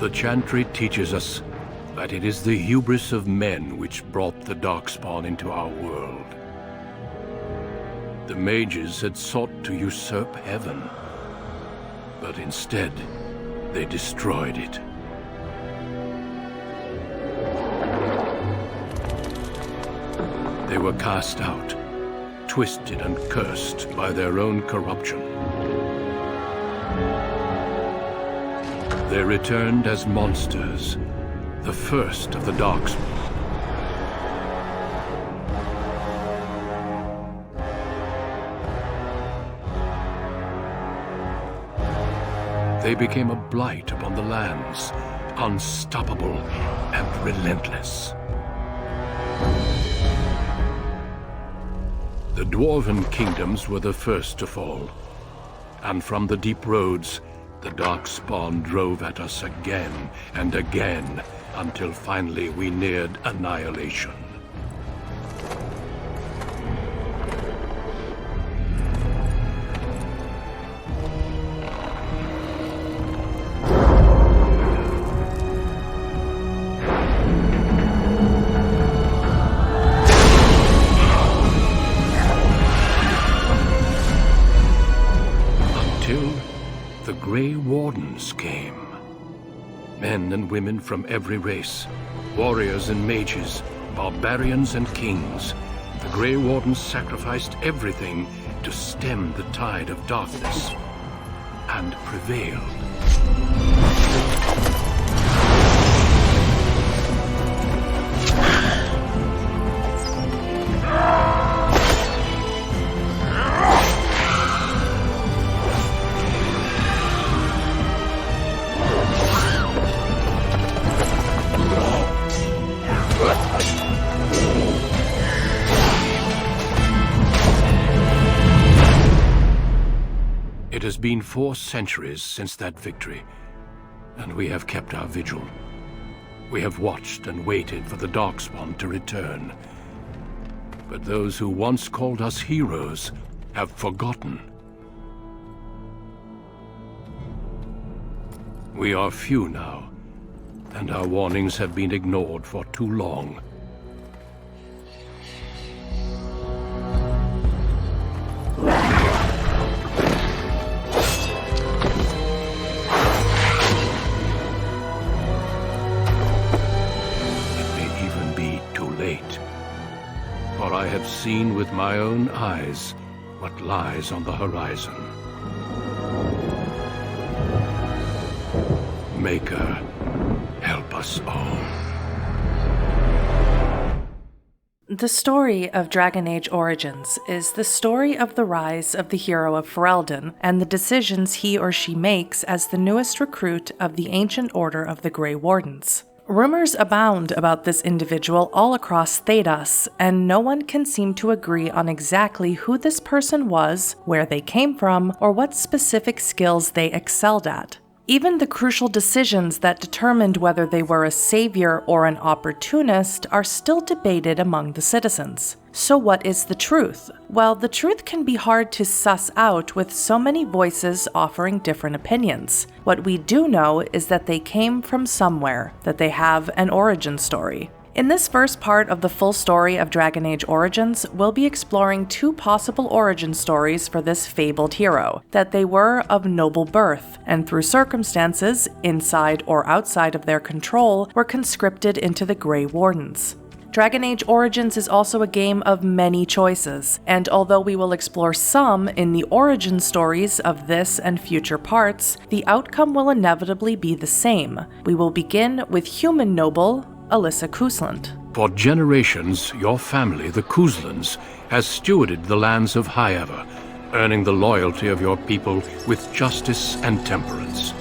The Chantry teaches us that it is the hubris of men which brought the Darkspawn into our world. The mages had sought to usurp heaven, but instead, they destroyed it. They were cast out, twisted and cursed by their own corruption. They returned as monsters, the first of the Darkspawn. They became a blight upon the lands, unstoppable and relentless. The Dwarven kingdoms were the first to fall, and from the deep roads, the Darkspawn drove at us again and again, until finally we neared annihilation. The Grey Wardens came. Men and women from every race, warriors and mages, barbarians and kings. The Grey Wardens sacrificed everything to stem the tide of darkness, and prevailed. It has been 4 centuries since that victory, and we have kept our vigil. We have watched and waited for the Darkspawn to return. But those who once called us heroes have forgotten. We are few now, and our warnings have been ignored for too long. For I have seen with my own eyes what lies on the horizon. Maker, help us all. The story of Dragon Age Origins is the story of the rise of the hero of Ferelden and the decisions he or she makes as the newest recruit of the Ancient Order of the Grey Wardens. Rumors abound about this individual all across Thedas, and no one can seem to agree on exactly who this person was, where they came from, or what specific skills they excelled at. Even the crucial decisions that determined whether they were a savior or an opportunist are still debated among the citizens. So what is the truth? Well, the truth can be hard to suss out with so many voices offering different opinions. What we do know is that they came from somewhere, that they have an origin story. In this first part of the full story of Dragon Age Origins, we'll be exploring 2 possible origin stories for this fabled hero, that they were of noble birth, and through circumstances, inside or outside of their control, were conscripted into the Grey Wardens. Dragon Age Origins is also a game of many choices, and although we will explore some in the origin stories of this and future parts, the outcome will inevitably be the same. We will begin with human noble, Alyssa Cousland. For generations, your family, the Couslans, has stewarded the lands of Highever, earning the loyalty of your people with justice and temperance.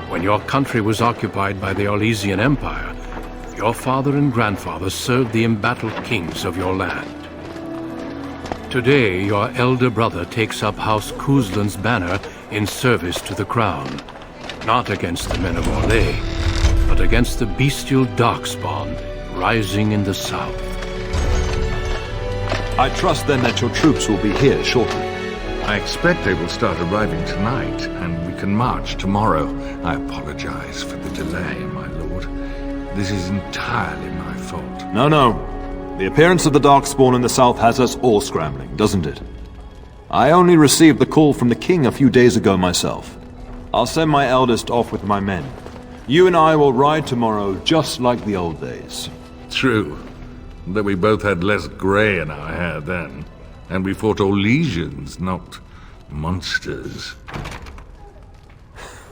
When your country was occupied by the Orlesian Empire, your father and grandfather served the embattled kings of your land. Today, your elder brother takes up House Cousland's banner in service to the crown, not against the men of Orlais, but against the bestial Darkspawn rising in the south. I trust then that your troops will be here shortly. I expect they will start arriving tonight, and we can march tomorrow. I apologize for the delay, my lord. This is entirely my fault. No. The appearance of the Darkspawn in the south has us all scrambling, doesn't it? I only received the call from the king a few days ago myself. I'll send my eldest off with my men. You and I will ride tomorrow just like the old days. True. Though we both had less grey in our hair then. And we fought all legions, not monsters.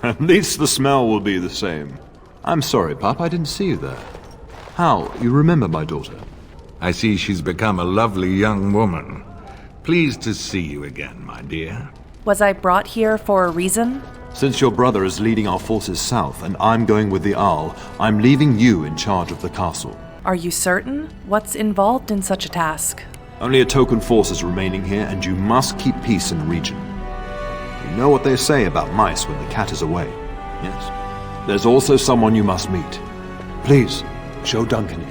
At least the smell will be the same. I'm sorry, Pup, I didn't see you there. How? You remember my daughter? I see she's become a lovely young woman. Pleased to see you again, my dear. Was I brought here for a reason? Since your brother is leading our forces south and I'm going with the Owl, I'm leaving you in charge of the castle. Are you certain? What's involved in such a task? Only a token force is remaining here, and you must keep peace in the region. You know what they say about mice when the cat is away, yes? There's also someone you must meet. Please, show Duncan in.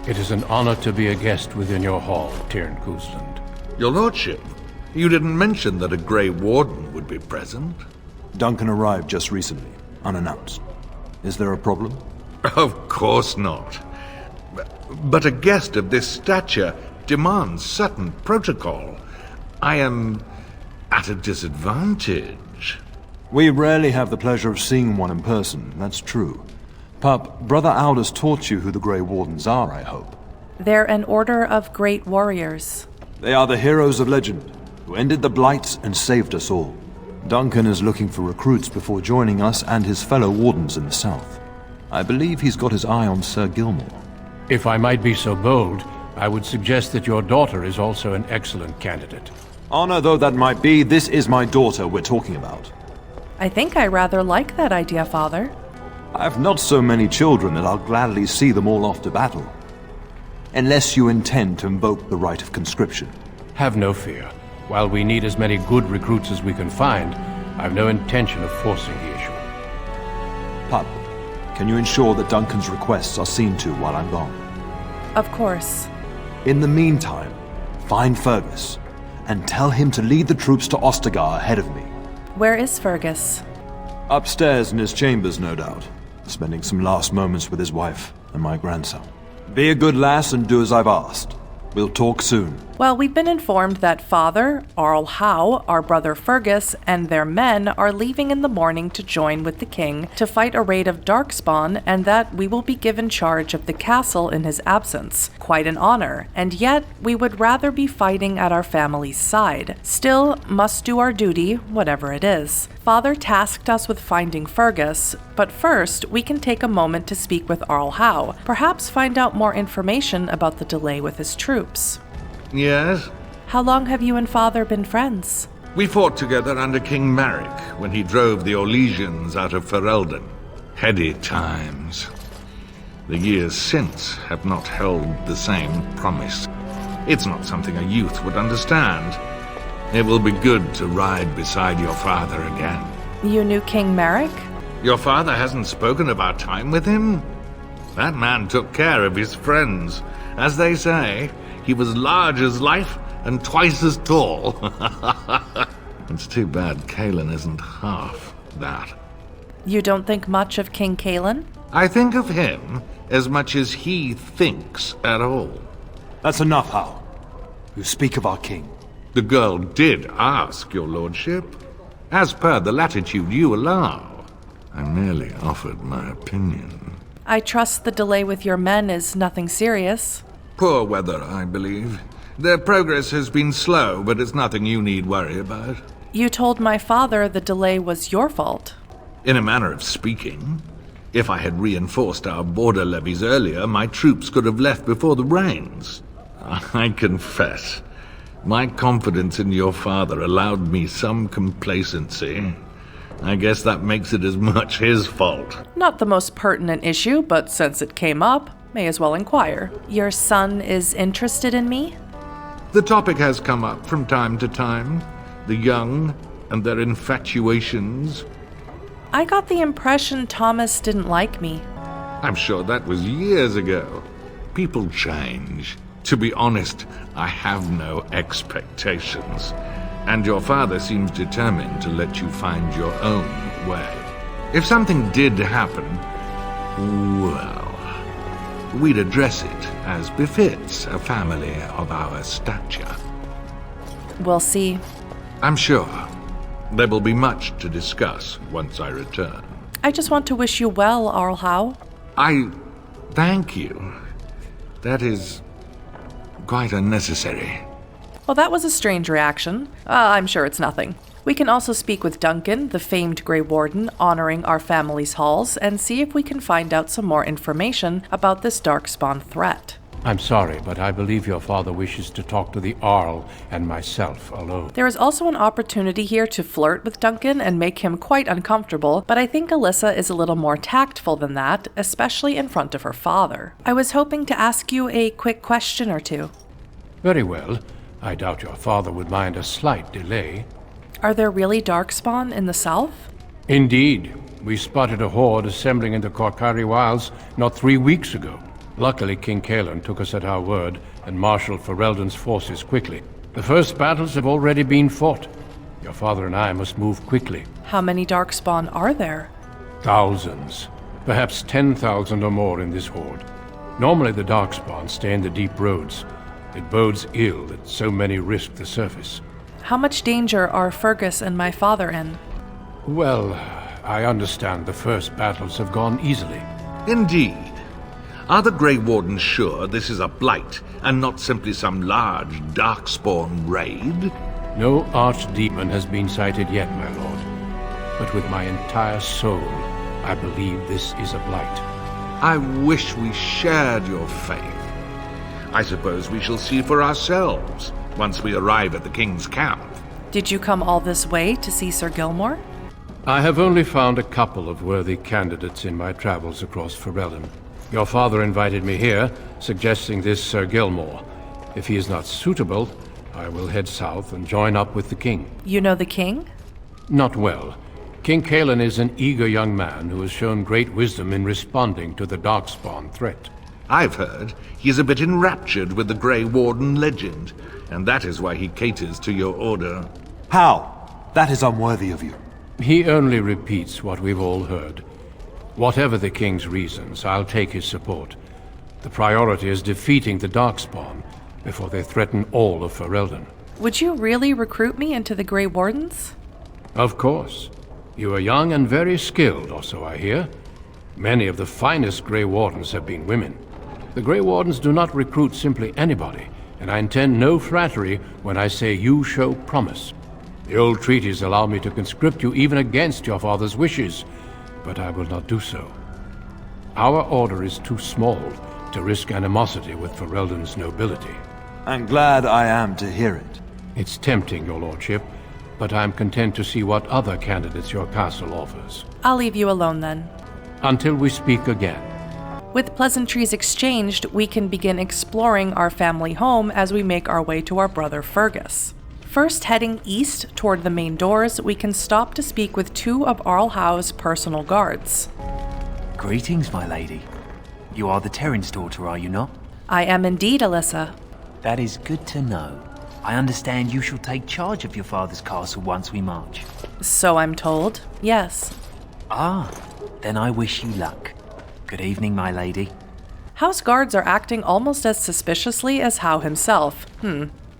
It is an honor to be a guest within your hall, Tyrn Kuzland. Your lordship, you didn't mention that a Grey Warden would be present. Duncan arrived just recently, unannounced. Is there a problem? Of course not. But a guest of this stature demands certain protocol. I am at a disadvantage. We rarely have the pleasure of seeing one in person, that's true. Pup, Brother Aldous taught you who the Grey Wardens are, I hope. They're an order of great warriors. They are the heroes of legend, who ended the Blights and saved us all. Duncan is looking for recruits before joining us and his fellow wardens in the south. I believe he's got his eye on Sir Gilmore. If I might be so bold, I would suggest that your daughter is also an excellent candidate. Honor though that might be, this is my daughter we're talking about. I think I rather like that idea, Father. I've not so many children that I'll gladly see them all off to battle. Unless you intend to invoke the right of conscription. Have no fear. While we need as many good recruits as we can find, I've no intention of forcing the issue. Pup, can you ensure that Duncan's requests are seen to while I'm gone? Of course. In the meantime, find Fergus, and tell him to lead the troops to Ostagar ahead of me. Where is Fergus? Upstairs in his chambers, no doubt, spending some last moments with his wife and my grandson. Be a good lass and do as I've asked. We'll talk soon. Well, we've been informed that Father, Arl Howe, our brother Fergus, and their men are leaving in the morning to join with the king to fight a raid of Darkspawn, and that we will be given charge of the castle in his absence. Quite an honor, and yet we would rather be fighting at our family's side. Still, must do our duty, whatever it is. Father tasked us with finding Fergus, but first we can take a moment to speak with Arl Howe, perhaps find out more information about the delay with his troops. Yes? How long have you and Father been friends? We fought together under King Maric when he drove the Orlesians out of Ferelden. Heady times. The years since have not held the same promise. It's not something a youth would understand. It will be good to ride beside your father again. You knew King Maric? Your father hasn't spoken of our time with him? That man took care of his friends. As they say, he was large as life and twice as tall. It's too bad Kaelin isn't half that. You don't think much of King Kaelin? I think of him as much as he thinks at all. That's enough, Howe. You speak of our king. The girl did ask, your lordship. As per the latitude you allow. I merely offered my opinion. I trust the delay with your men is nothing serious. Poor weather, I believe. Their progress has been slow, but it's nothing you need worry about. You told my father the delay was your fault. In a manner of speaking. If I had reinforced our border levies earlier, my troops could have left before the rains. I confess, my confidence in your father allowed me some complacency. I guess that makes it as much his fault. Not the most pertinent issue, but since it came up, may as well inquire. Your son is interested in me? The topic has come up from time to time. The young and their infatuations. I got the impression Thomas didn't like me. I'm sure that was years ago. People change. To be honest, I have no expectations. And your father seems determined to let you find your own way. If something did happen, well, we'd address it as befits a family of our stature. We'll see. I'm sure there will be much to discuss once I return. I just want to wish you well, Arlhow. I thank you. That is quite unnecessary. Well, that was a strange reaction. I'm sure it's nothing. We can also speak with Duncan, the famed Grey Warden, honoring our family's halls, and see if we can find out some more information about this darkspawn threat. I'm sorry, but I believe your father wishes to talk to the Arl and myself alone. There is also an opportunity here to flirt with Duncan and make him quite uncomfortable, but I think Alyssa is a little more tactful than that, especially in front of her father. I was hoping to ask you a quick question or two. Very well. I doubt your father would mind a slight delay. Are there really darkspawn in the south? Indeed. We spotted a horde assembling in the Korkari Wilds not 3 weeks ago. Luckily, King Kaelin took us at our word and marshaled Ferelden's forces quickly. The first battles have already been fought. Your father and I must move quickly. How many darkspawn are there? Thousands. Perhaps 10,000 or more in this horde. Normally the darkspawn stay in the deep roads. It bodes ill that so many risk the surface. How much danger are Fergus and my father in? Well, I understand the first battles have gone easily. Indeed. Are the Grey Wardens sure this is a blight, and not simply some large darkspawn raid? No archdemon has been sighted yet, my lord. But with my entire soul, I believe this is a blight. I wish we shared your faith. I suppose we shall see for ourselves once we arrive at the King's camp. Did you come all this way to see Sir Gilmore? I have only found a couple of worthy candidates in my travels across Ferelden. Your father invited me here, suggesting this Sir Gilmore. If he is not suitable, I will head south and join up with the king. You know the king? Not well. King Kaelin is an eager young man who has shown great wisdom in responding to the darkspawn threat. I've heard he's a bit enraptured with the Grey Warden legend, and that is why he caters to your order. How? That is unworthy of you. He only repeats what we've all heard. Whatever the king's reasons, I'll take his support. The priority is defeating the darkspawn before they threaten all of Ferelden. Would you really recruit me into the Grey Wardens? Of course. You are young and very skilled, or so I hear. Many of the finest Grey Wardens have been women. The Grey Wardens do not recruit simply anybody, and I intend no flattery when I say you show promise. The old treaties allow me to conscript you even against your father's wishes, but I will not do so. Our order is too small to risk animosity with Ferelden's nobility. And glad I am to hear it. It's tempting, your lordship, but I'm content to see what other candidates your castle offers. I'll leave you alone then. Until we speak again. With pleasantries exchanged, we can begin exploring our family home as we make our way to our brother Fergus. First, heading east toward the main doors, we can stop to speak with two of Arlhow's personal guards. Greetings, my lady. You are the Terran's daughter, are you not? I am indeed, Alyssa. That is good to know. I understand you shall take charge of your father's castle once we march. So I'm told, yes. Ah, then I wish you luck. Good evening, my lady. House guards are acting almost as suspiciously as Howe himself.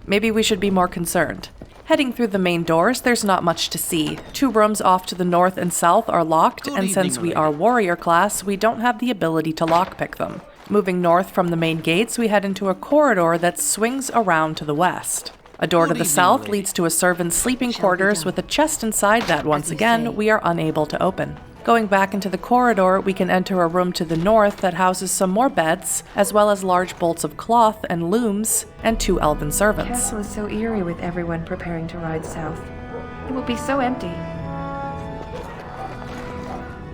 Maybe we should be more concerned. Heading through the main doors, there's not much to see. 2 rooms off to the north and south are locked, and since we are warrior class, we don't have the ability to lockpick them. Moving north from the main gates, we head into a corridor that swings around to the west. A door to the south leads to a servant's sleeping quarters with a chest inside that, once again, we are unable to open. Going back into the corridor, we can enter a room to the north that houses some more beds, as well as large bolts of cloth and looms, and 2 elven The servants. castle is so eerie with everyone preparing to ride south. It will be so empty.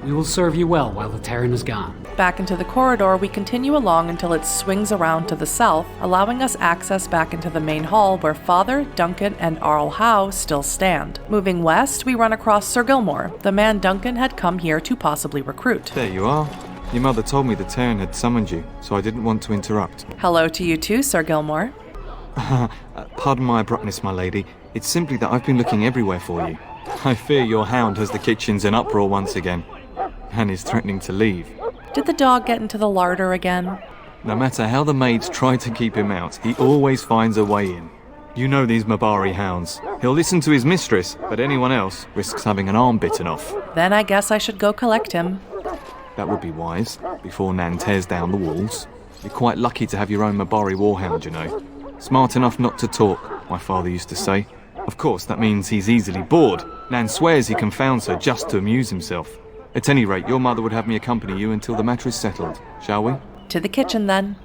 We will serve you well while the Terran is gone. Back into the corridor, we continue along until it swings around to the south, allowing us access back into the main hall where Father, Duncan, and Arl Howe still stand. Moving west, we run across Sir Gilmore, the man Duncan had come here to possibly recruit. There you are. Your mother told me the Terran had summoned you, so I didn't want to interrupt. Hello to you too, Sir Gilmore. Pardon my abruptness, my lady. It's simply that I've been looking everywhere for you. I fear your hound has the kitchens in uproar once again, and is threatening to leave. Did the dog get into the larder again? No matter how the maids try to keep him out, he always finds a way in. You know these Mabari hounds. He'll listen to his mistress, but anyone else risks having an arm bitten off. Then I guess I should go collect him. That would be wise, before Nan tears down the walls. You're quite lucky to have your own Mabari warhound, you know. Smart enough not to talk, my father used to say. Of course, that means he's easily bored. Nan swears he confounds her just to amuse himself. At any rate, your mother would have me accompany you until the matter is settled, shall we? To the kitchen, then.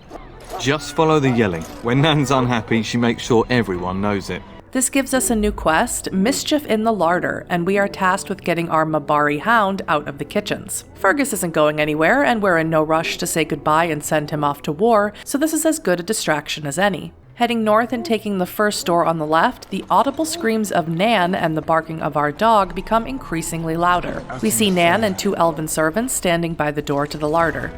Just follow the yelling. When Nan's unhappy, she makes sure everyone knows it. This gives us a new quest, Mischief in the Larder, and we are tasked with getting our Mabari hound out of the kitchens. Fergus isn't going anywhere, and we're in no rush to say goodbye and send him off to war, so this is as good a distraction as any. Heading north and taking the first door on the left, the audible screams of Nan and the barking of our dog become increasingly louder. We see Nan and 2 elven servants standing by the door to the larder.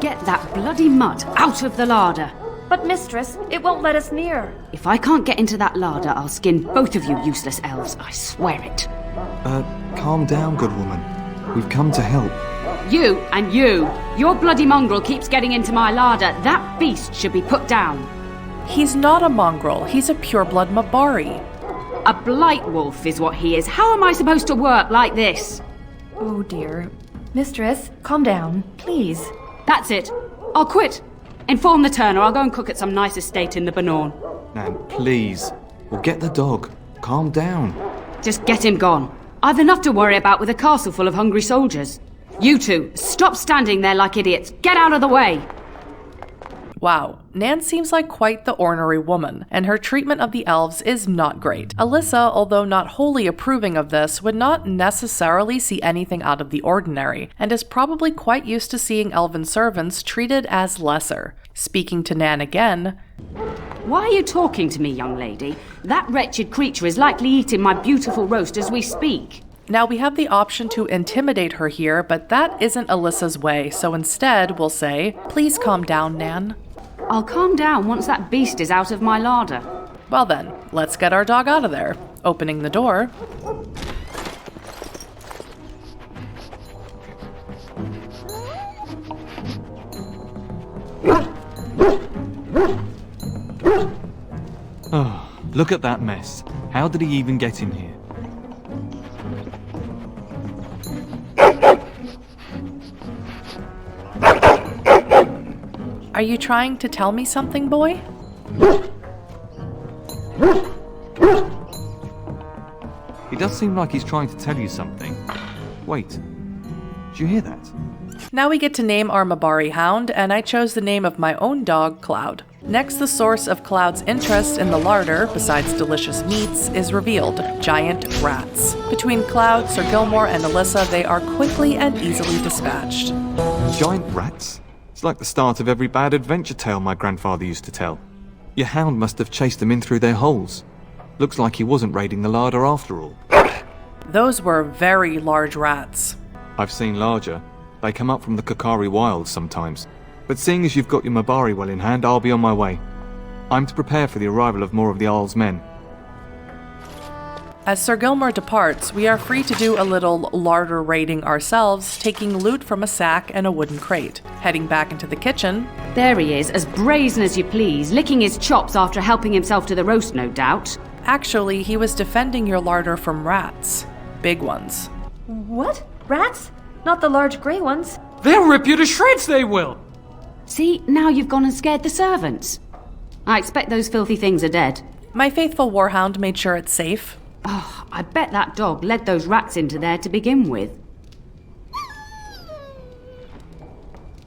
Get that bloody mutt out of the larder! But mistress, it won't let us near. If I can't get into that larder, I'll skin both of you useless elves, I swear it. Calm down, good woman. We've come to help. You and you! Your bloody mongrel keeps getting into my larder. That beast should be put down. He's not a mongrel, he's a pureblood Mabari. A blight wolf is what he is. How am I supposed to work like this? Oh dear. Mistress, calm down, please. That's it. I'll quit. Inform the turner. I'll go and cook at some nice estate in the Banorn. Nan, please. We'll get the dog. Calm down. Just get him gone. I've enough to worry about with a castle full of hungry soldiers. You two, stop standing there like idiots. Get out of the way. Wow, Nan seems like quite the ornery woman, and her treatment of the elves is not great. Alyssa, although not wholly approving of this, would not necessarily see anything out of the ordinary, and is probably quite used to seeing elven servants treated as lesser. Speaking to Nan again, Why are you talking to me, young lady? That wretched creature is likely eating my beautiful roast as we speak. Now we have the option to intimidate her here, but that isn't Alyssa's way, so instead we'll say, please calm down, Nan. I'll calm down once that beast is out of my larder. Well then, let's get our dog out of there. Opening the door. Oh, look at that mess. How did he even get in here? Are you trying to tell me something, boy? He does seem like he's trying to tell you something. Wait, did you hear that? Now we get to name our Mabari hound, and I chose the name of my own dog, Cloud. Next, the source of Cloud's interest in the larder, besides delicious meats, is revealed: giant rats. Between Cloud, Sir Gilmore, and Alyssa, they are quickly and easily dispatched. Giant rats? It's like the start of every bad adventure tale my grandfather used to tell. Your hound must have chased them in through their holes. Looks like he wasn't raiding the larder after all. Those were very large rats. I've seen larger. They come up from the Kakari wilds sometimes. But seeing as you've got your Mabari well in hand, I'll be on my way. I'm to prepare for the arrival of more of the Jarl's men. As Sir Gilmore departs, we are free to do a little larder raiding ourselves, taking loot from a sack and a wooden crate. Heading back into the kitchen. There he is, as brazen as you please, licking his chops after helping himself to the roast, no doubt. Actually, he was defending your larder from rats. Big ones. What? Rats? Not the large grey ones. They'll rip you to shreds, they will! See, now you've gone and scared the servants. I expect those filthy things are dead. My faithful warhound made sure it's safe. Oh, I bet that dog led those rats into there to begin with.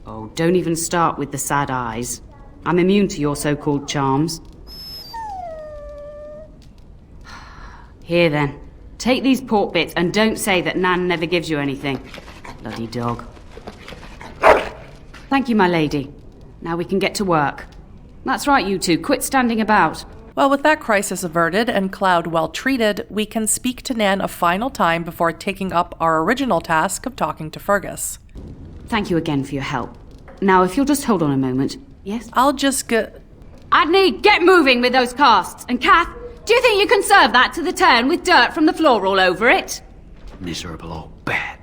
Oh, don't even start with the sad eyes. I'm immune to your so-called charms. Here then, take these pork bits and don't say that Nan never gives you anything. Bloody dog. Thank you, my lady. Now we can get to work. That's right, you two, quit standing about. Well, with that crisis averted and Cloud well treated, we can speak to Nan a final time before taking up our original task of talking to Fergus. Thank you again for your help. Now, if you'll just hold on a moment. Yes? I'll just get... Adney, get moving with those casts. And Kath, do you think you can serve that to the turn with dirt from the floor all over it? Miserable old bat.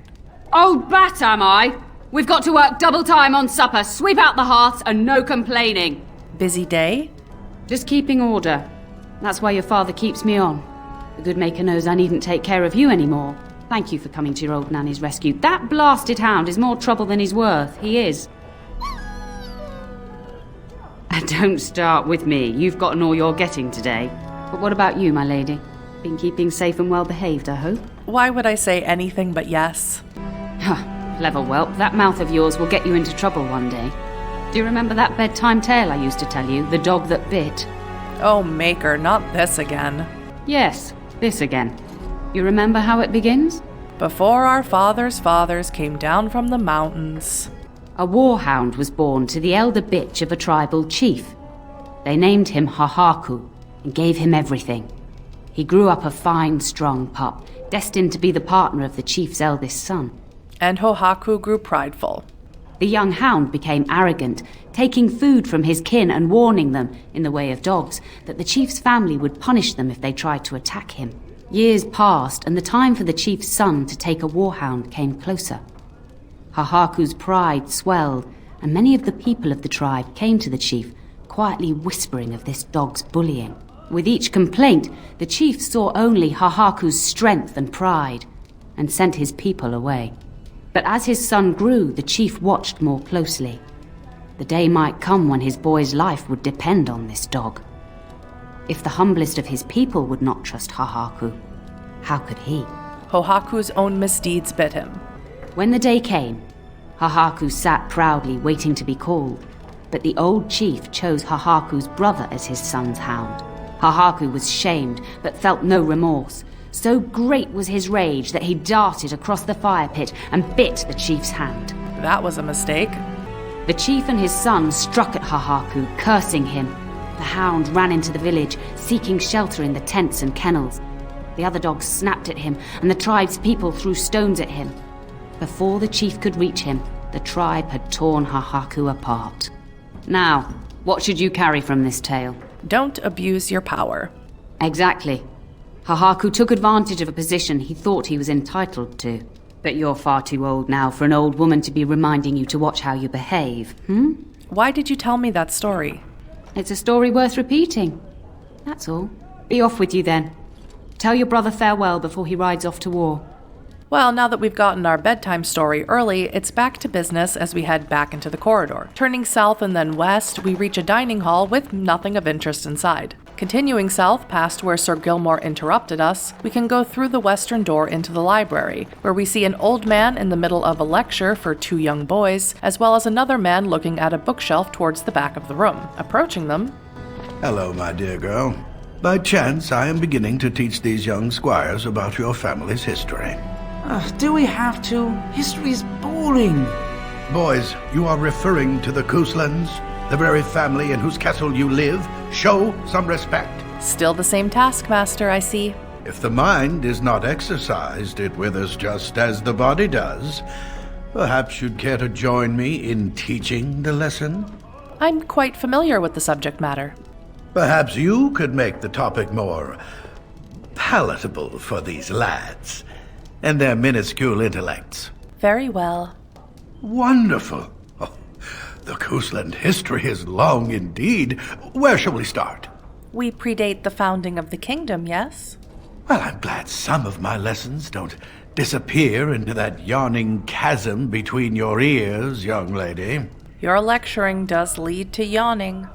Old bat, am I? We've got to work double time on supper, sweep out the hearths, and no complaining. Busy day? Just keeping order. That's why your father keeps me on. The good maker knows I needn't take care of you anymore. Thank you for coming to your old nanny's rescue. That blasted hound is more trouble than he's worth. He is. And don't start with me. You've gotten all you're getting today. But what about you, my lady? Been keeping safe and well behaved, I hope? Why would I say anything but yes? Clever whelp. That mouth of yours will get you into trouble one day. Do you remember that bedtime tale I used to tell you? The dog that bit? Oh, Maker, not this again. Yes, this again. You remember how it begins? Before our fathers' fathers came down from the mountains. A warhound was born to the elder bitch of a tribal chief. They named him Hahaku and gave him everything. He grew up a fine, strong pup, destined to be the partner of the chief's eldest son. And Hohaku grew prideful. The young hound became arrogant, taking food from his kin and warning them, in the way of dogs, that the chief's family would punish them if they tried to attack him. Years passed, and the time for the chief's son to take a warhound came closer. Hahaku's pride swelled, and many of the people of the tribe came to the chief, quietly whispering of this dog's bullying. With each complaint, the chief saw only Hahaku's strength and pride, and sent his people away. But as his son grew, the chief watched more closely. The day might come when his boy's life would depend on this dog. If the humblest of his people would not trust Hahaku, how could he? Hohaku's own misdeeds bit him. When the day came, Hahaku sat proudly waiting to be called, but the old chief chose Hahaku's brother as his son's hound. Hahaku was shamed, but felt no remorse. So great was his rage that he darted across the fire pit and bit the chief's hand. That was a mistake. The chief and his son struck at Hahaku, cursing him. The hound ran into the village, seeking shelter in the tents and kennels. The other dogs snapped at him, and the tribe's people threw stones at him. Before the chief could reach him, the tribe had torn Hahaku apart. Now, what should you carry from this tale? Don't abuse your power. Exactly. Hahaku took advantage of a position he thought he was entitled to. But you're far too old now for an old woman to be reminding you to watch how you behave, Why did you tell me that story? It's a story worth repeating. That's all. Be off with you then. Tell your brother farewell before he rides off to war. Well, now that we've gotten our bedtime story early, it's back to business as we head back into the corridor. Turning south and then west, we reach a dining hall with nothing of interest inside. Continuing south past where Sir Gilmore interrupted us, we can go through the western door into the library, where we see an old man in the middle of a lecture for two young boys, as well as another man looking at a bookshelf towards the back of the room. Approaching them... Hello, my dear girl. By chance, I am beginning to teach these young squires about your family's history. Do we have to? History is boring. Boys, you are referring to the Couslands, the very family in whose castle you live. Show some respect. Still the same taskmaster, I see. If the mind is not exercised, it withers just as the body does. Perhaps you'd care to join me in teaching the lesson? I'm quite familiar with the subject matter. Perhaps you could make the topic more palatable for these lads and their minuscule intellects. Very well. Wonderful. Oh, the Cousland history is long indeed. Where shall we start? We predate the founding of the kingdom, yes? Well, I'm glad some of my lessons don't disappear into that yawning chasm between your ears, young lady. Your lecturing does lead to yawning.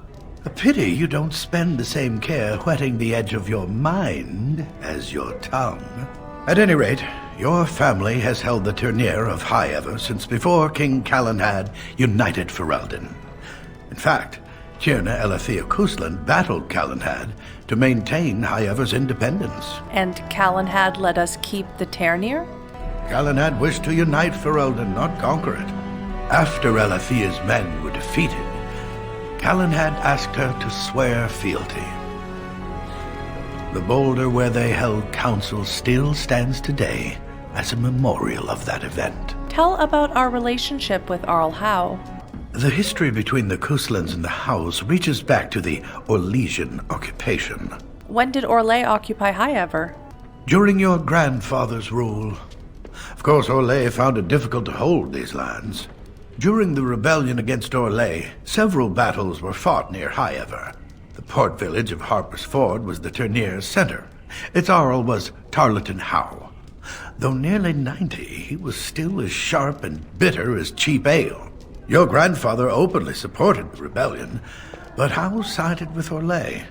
A pity you don't spend the same care whetting the edge of your mind as your tongue. At any rate, your family has held the tournure of High Ever since before King Calenhad united Ferelden. In fact, Tierna Elethea Cousland battled Calenhad to maintain High Ever's independence. And Calenhad let us keep the tournure? Calenhad wished to unite Ferelden, not conquer it. After Elethea's men were defeated, Calenhad asked her to swear fealty. The boulder where they held council still stands today as a memorial of that event. Tell about our relationship with Arl Howe. The history between the Kuslands and the Howes reaches back to the Orlesian occupation. When did Orlais occupy Highever? During your grandfather's rule. Of course, Orlais found it difficult to hold these lands. During the rebellion against Orlais, several battles were fought near Highever. The port village of Harper's Ford was the Turnier's center. Its Arl was Tarleton Howe. Though nearly 90, he was still as sharp and bitter as cheap ale. Your grandfather openly supported the rebellion, but Howe sided with Orlais.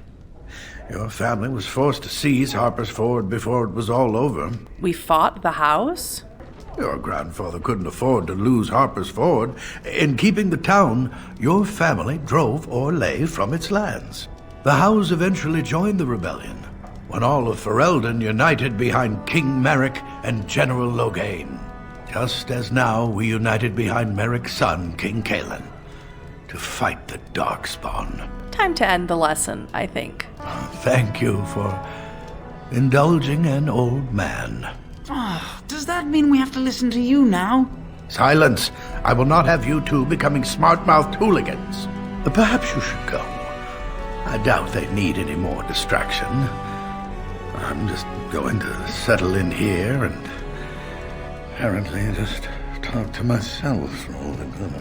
Your family was forced to seize Harper's Ford before it was all over. We fought the Howes? Your grandfather couldn't afford to lose Harper's Ford. In keeping the town, your family drove Orlais from its lands. The Howes eventually joined the rebellion, when all of Ferelden united behind King Merrick and General Loghain. Just as now we united behind Merrick's son, King Kaelin, to fight the Darkspawn. Time to end the lesson, I think. Thank you for indulging an old man. Does that mean we have to listen to you now? Silence! I will not have you two becoming smart-mouthed hooligans. Perhaps you should go. I doubt they need any more distraction. I'm just going to settle in here and apparently just talk to myself for all the good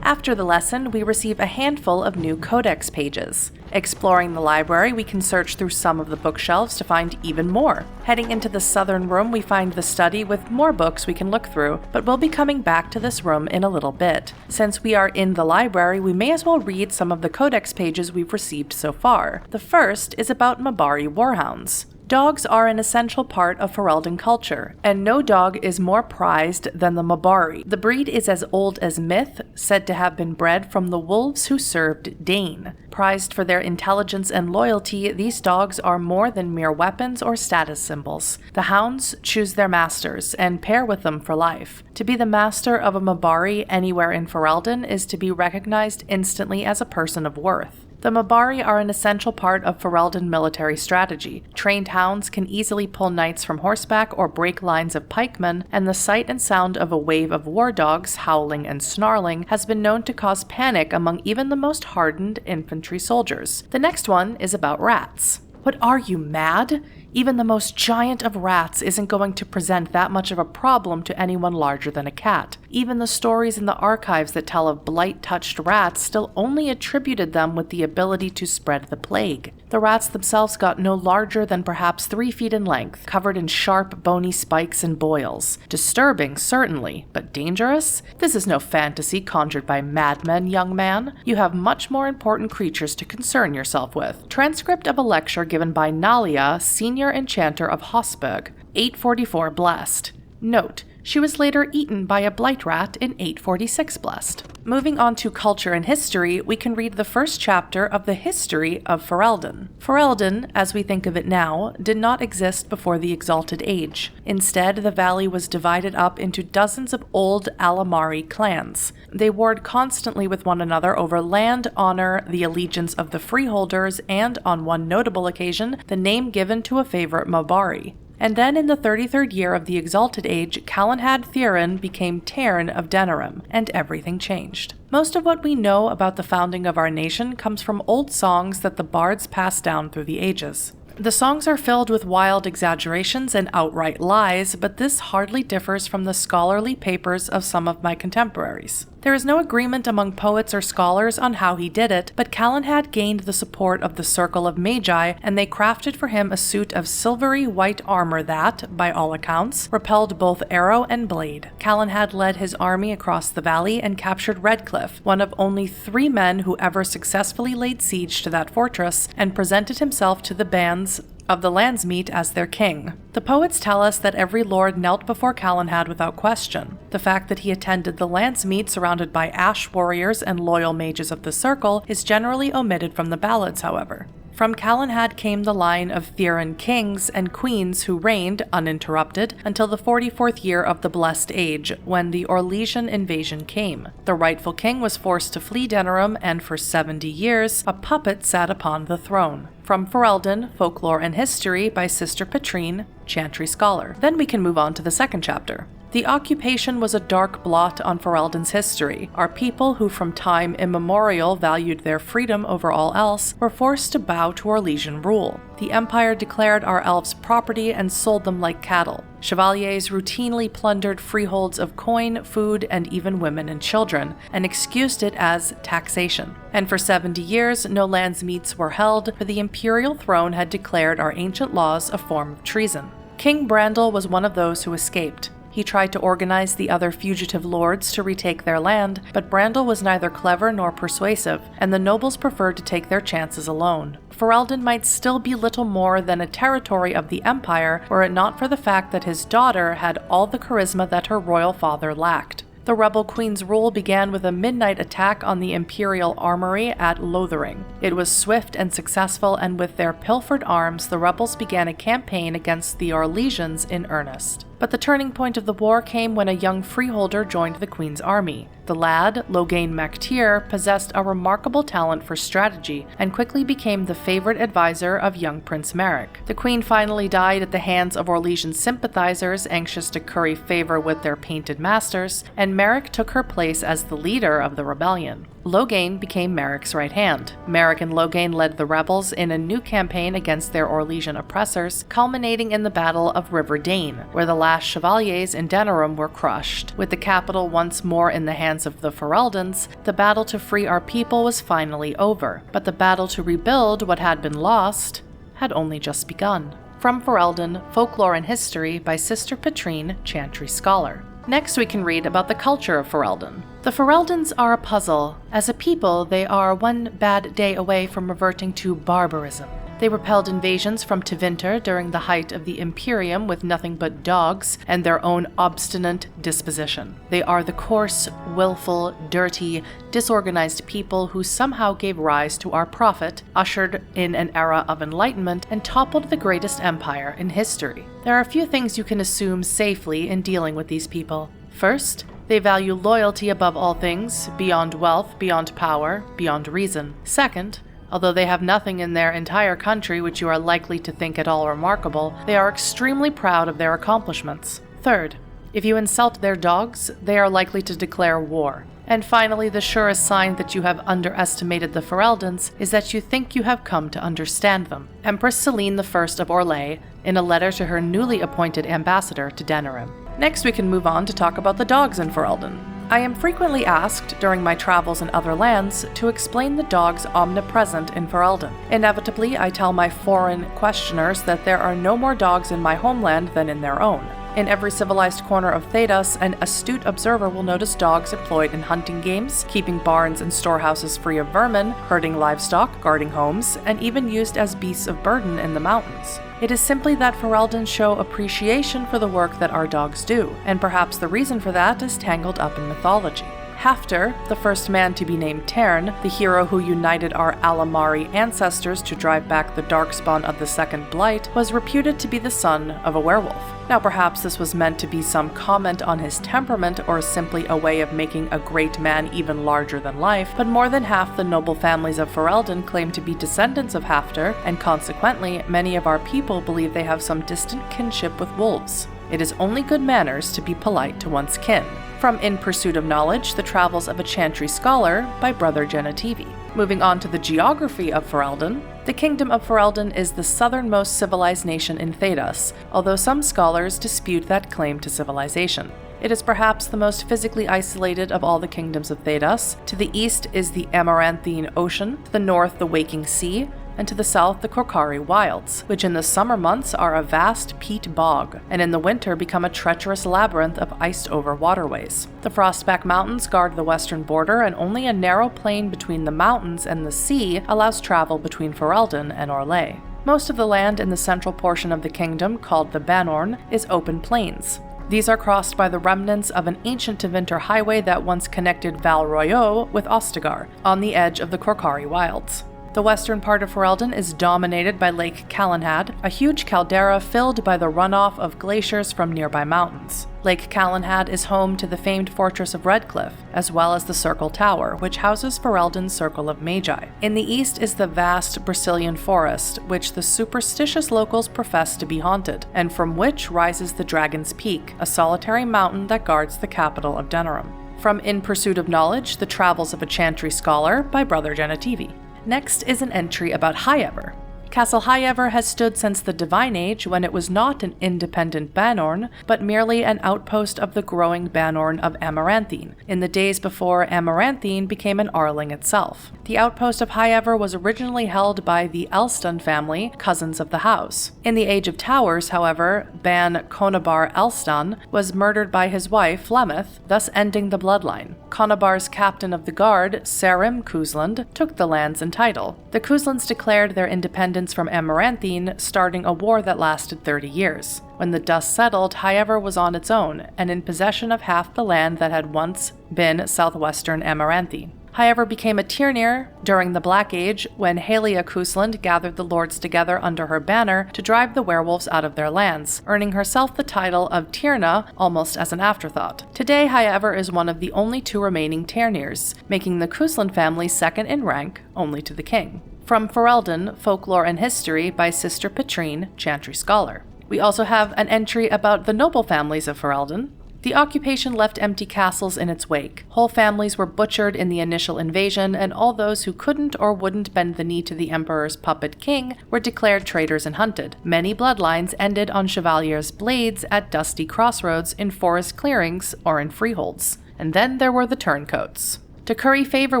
After the lesson, we receive a handful of new codex pages. Exploring the library, we can search through some of the bookshelves to find even more. Heading into the southern room, we find the study with more books we can look through, but we'll be coming back to this room in a little bit. Since we are in the library, we may as well read some of the codex pages we've received so far. The first is about Mabari warhounds. Dogs are an essential part of Ferelden culture, and no dog is more prized than the Mabari. The breed is as old as myth, said to have been bred from the wolves who served Dane. Prized for their intelligence and loyalty, these dogs are more than mere weapons or status symbols. The hounds choose their masters and pair with them for life. To be the master of a Mabari anywhere in Ferelden is to be recognized instantly as a person of worth. The Mabari are an essential part of Ferelden military strategy. Trained hounds can easily pull knights from horseback or break lines of pikemen, and the sight and sound of a wave of war dogs howling and snarling has been known to cause panic among even the most hardened infantry soldiers. The next one is about rats. What, are you mad? Even the most giant of rats isn't going to present that much of a problem to anyone larger than a cat. Even the stories in the archives that tell of blight-touched rats still only attributed them with the ability to spread the plague. The rats themselves got no larger than perhaps 3 feet in length, covered in sharp, bony spikes and boils. Disturbing, certainly, but dangerous? This is no fantasy conjured by madmen, young man. You have much more important creatures to concern yourself with. Transcript of a lecture given by Nalia, Senior Enchanter of Hosberg, 844 Blessed. Note, she was later eaten by a blight rat in 846 Blessed. Moving on to culture and history, we can read the first chapter of the history of Ferelden. Ferelden, as we think of it now, did not exist before the Exalted Age. Instead, the valley was divided up into dozens of old Alamari clans. They warred constantly with one another over land, honor, the allegiance of the freeholders, and, on one notable occasion, the name given to a favorite Mabari. And then in the 33rd year of the Exalted Age, Calenhad Theorin became Tairn of Denerim, and everything changed. Most of what we know about the founding of our nation comes from old songs that the bards passed down through the ages. The songs are filled with wild exaggerations and outright lies, but this hardly differs from the scholarly papers of some of my contemporaries. There is no agreement among poets or scholars on how he did it, but Calenhad gained the support of the Circle of Magi, and they crafted for him a suit of silvery white armor that, by all accounts, repelled both arrow and blade. Calenhad led his army across the valley and captured Redcliffe, one of only 3 men who ever successfully laid siege to that fortress, and presented himself to the bands of the Landsmeet as their king. The poets tell us that every lord knelt before Calenhad without question. The fact that he attended the Landsmeet surrounded by ash warriors and loyal mages of the Circle is generally omitted from the ballads, however. From Calenhad came the line of Theorin kings and queens who reigned, uninterrupted, until the 44th year of the Blessed Age, when the Orlesian invasion came. The rightful king was forced to flee Denerim, and for 70 years, a puppet sat upon the throne. From Ferelden, Folklore and History by Sister Petrine, Chantry Scholar. Then we can move on to the second chapter. The occupation was a dark blot on Ferelden's history. Our people, who from time immemorial valued their freedom over all else, were forced to bow to Orlesian rule. The Empire declared our elves property and sold them like cattle. Chevaliers routinely plundered freeholds of coin, food, and even women and children, and excused it as taxation. And for 70 years, no lands meets were held, for the imperial throne had declared our ancient laws a form of treason. King Brandel was one of those who escaped. He tried to organize the other fugitive lords to retake their land, but Brandel was neither clever nor persuasive, and the nobles preferred to take their chances alone. Ferelden might still be little more than a territory of the Empire were it not for the fact that his daughter had all the charisma that her royal father lacked. The rebel queen's rule began with a midnight attack on the imperial armory at Lothering. It was swift and successful, and with their pilfered arms, the rebels began a campaign against the Orlesians in earnest. But the turning point of the war came when a young freeholder joined the queen's army. The lad, Logain MacTier, possessed a remarkable talent for strategy and quickly became the favorite advisor of young Prince Merrick. The queen finally died at the hands of Orlesian sympathizers anxious to curry favor with their painted masters, and Merrick took her place as the leader of the rebellion. Logain became Merrick's right hand. Merrick and Logain led the rebels in a new campaign against their Orlesian oppressors, culminating in the Battle of River Dane, where the last chevaliers in Denerim were crushed. With the capital once more in the hands of the Fereldans, the battle to free our people was finally over, but the battle to rebuild what had been lost had only just begun. From Ferelden, Folklore and History by Sister Petrine, Chantry Scholar. Next we can read about the culture of Ferelden. The Fereldans are a puzzle. As a people, they are one bad day away from reverting to barbarism. They repelled invasions from Tevinter during the height of the Imperium with nothing but dogs and their own obstinate disposition. They are the coarse, willful, dirty, disorganized people who somehow gave rise to our prophet, ushered in an era of enlightenment, and toppled the greatest empire in history. There are a few things you can assume safely in dealing with these people. First, they value loyalty above all things, beyond wealth, beyond power, beyond reason. Second, although they have nothing in their entire country which you are likely to think at all remarkable, they are extremely proud of their accomplishments. Third, if you insult their dogs, they are likely to declare war. And finally, the surest sign that you have underestimated the Fereldans is that you think you have come to understand them. Empress Celine I of Orlais, in a letter to her newly appointed ambassador to Denerim. Next we can move on to talk about the dogs in Ferelden. I am frequently asked, during my travels in other lands, to explain the dogs omnipresent in Ferelden. Inevitably, I tell my foreign questioners that there are no more dogs in my homeland than in their own. In every civilized corner of Thedas, an astute observer will notice dogs employed in hunting games, keeping barns and storehouses free of vermin, herding livestock, guarding homes, and even used as beasts of burden in the mountains. It is simply that Fereldans show appreciation for the work that our dogs do, and perhaps the reason for that is tangled up in mythology. Hafter, the first man to be named Tern, the hero who united our Alamari ancestors to drive back the darkspawn of the Second Blight, was reputed to be the son of a werewolf. Now perhaps this was meant to be some comment on his temperament or simply a way of making a great man even larger than life, but more than half the noble families of Ferelden claim to be descendants of Hafter, and consequently many of our people believe they have some distant kinship with wolves. It is only good manners to be polite to one's kin. From In Pursuit of Knowledge, The Travels of a Chantry Scholar by Brother Genetivi. Moving on to the geography of Ferelden, the Kingdom of Ferelden is the southernmost civilized nation in Thedas, although some scholars dispute that claim to civilization. It is perhaps the most physically isolated of all the kingdoms of Thedas. To the east is the Amaranthine Ocean, to the north the Waking Sea, and to the south the Korkari Wilds, which in the summer months are a vast peat bog, and in the winter become a treacherous labyrinth of iced-over waterways. The Frostback Mountains guard the western border, and only a narrow plain between the mountains and the sea allows travel between Ferelden and Orlais. Most of the land in the central portion of the kingdom, called the Banorn, is open plains. These are crossed by the remnants of an ancient Tevinter highway that once connected Val Royeaux with Ostagar, on the edge of the Korkari Wilds. The western part of Ferelden is dominated by Lake Calenhad, a huge caldera filled by the runoff of glaciers from nearby mountains. Lake Calenhad is home to the famed fortress of Redcliffe, as well as the Circle Tower, which houses Ferelden's Circle of Magi. In the east is the vast Brazilian forest, which the superstitious locals profess to be haunted, and from which rises the Dragon's Peak, a solitary mountain that guards the capital of Denerim. From In Pursuit of Knowledge, The Travels of a Chantry Scholar by Brother Genetivi. Next is an entry about Highever. Castle Highever has stood since the Divine Age, when it was not an independent Banorn, but merely an outpost of the growing Banorn of Amaranthine, in the days before Amaranthine became an Arling itself. The outpost of Highever was originally held by the Elston family, cousins of the house. In the Age of Towers, however, Ban Conabar Elston was murdered by his wife, Flemeth, thus ending the bloodline. Conabar's captain of the guard, Sarim Kuzland, took the lands and title. The Kuzlands declared their independence from Amaranthine, starting a war that lasted 30 years. When the dust settled, Highever was on its own, and in possession of half the land that had once been southwestern Amaranthine. Highever became a Tyrnir during the Black Age, when Halia Kuzland gathered the lords together under her banner to drive the werewolves out of their lands, earning herself the title of Tyrna almost as an afterthought. Today, Highever is one of the only two remaining Tyrnirs, making the Kuzland family second in rank, only to the king. From Ferelden, Folklore and History by Sister Petrine, Chantry Scholar. We also have an entry about the noble families of Ferelden. The occupation left empty castles in its wake. Whole families were butchered in the initial invasion, and all those who couldn't or wouldn't bend the knee to the Emperor's puppet king were declared traitors and hunted. Many bloodlines ended on Chevalier's blades at dusty crossroads in forest clearings or in freeholds. And then there were the turncoats. To curry favor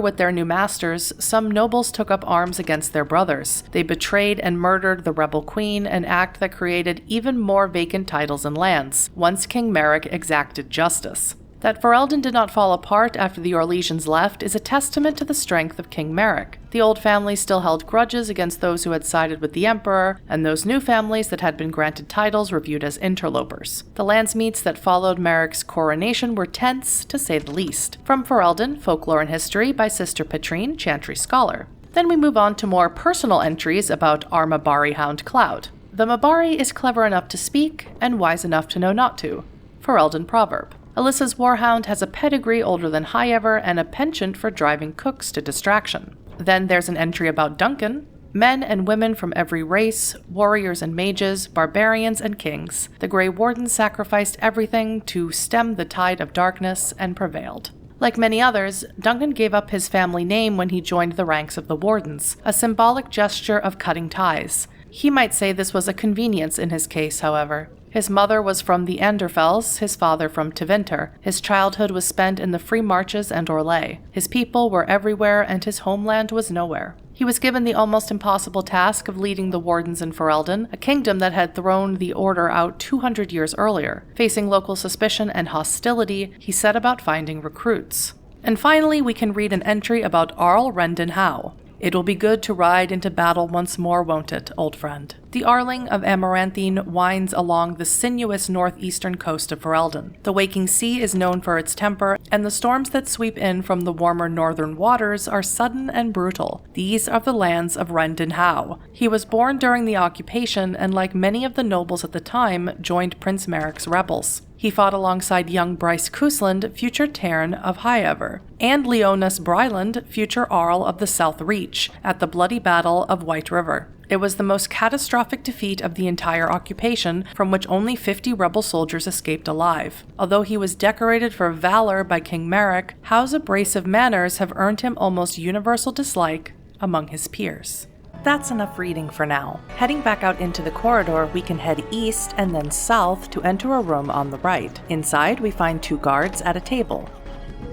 with their new masters, some nobles took up arms against their brothers. They betrayed and murdered the rebel queen, an act that created even more vacant titles and lands, once King Merrick exacted justice. That Ferelden did not fall apart after the Orlesians left is a testament to the strength of King Merrick. The old families still held grudges against those who had sided with the Emperor, and those new families that had been granted titles were viewed as interlopers. The landsmeets that followed Merrick's coronation were tense, to say the least. From Ferelden, Folklore and History by Sister Petrine, Chantry Scholar. Then we move on to more personal entries about our Mabari Hound Cloud. The Mabari is clever enough to speak, and wise enough to know not to. Ferelden Proverb. Alyssa's Warhound has a pedigree older than Highever and a penchant for driving cooks to distraction. Then there's an entry about Duncan. Men and women from every race, warriors and mages, barbarians and kings. The Grey Warden sacrificed everything to stem the tide of darkness and prevailed. Like many others, Duncan gave up his family name when he joined the ranks of the Wardens, a symbolic gesture of cutting ties. He might say this was a convenience in his case, however. His mother was from the Anderfells, his father from Tevinter. His childhood was spent in the Free Marches and Orlais. His people were everywhere, and his homeland was nowhere. He was given the almost impossible task of leading the Wardens in Ferelden, a kingdom that had thrown the Order out 200 years earlier. Facing local suspicion and hostility, he set about finding recruits. And finally, we can read an entry about Arl Rendon Howe. It will be good to ride into battle once more, won't it, old friend? The Arling of Amaranthine winds along the sinuous northeastern coast of Ferelden. The waking sea is known for its temper, and the storms that sweep in from the warmer northern waters are sudden and brutal. These are the lands of Rendon Howe. He was born during the occupation, and like many of the nobles at the time, joined Prince Merrick's rebels. He fought alongside young Bryce Kuzland, future Tairn of Highever, and Leonas Bryland, future Arl of the South Reach, at the bloody Battle of White River. It was the most catastrophic defeat of the entire occupation, from which only 50 rebel soldiers escaped alive. Although he was decorated for valor by King Merrick, Howe's abrasive manners have earned him almost universal dislike among his peers. That's enough reading for now. Heading back out into the corridor, we can head east and then south to enter a room on the right. Inside, we find two guards at a table.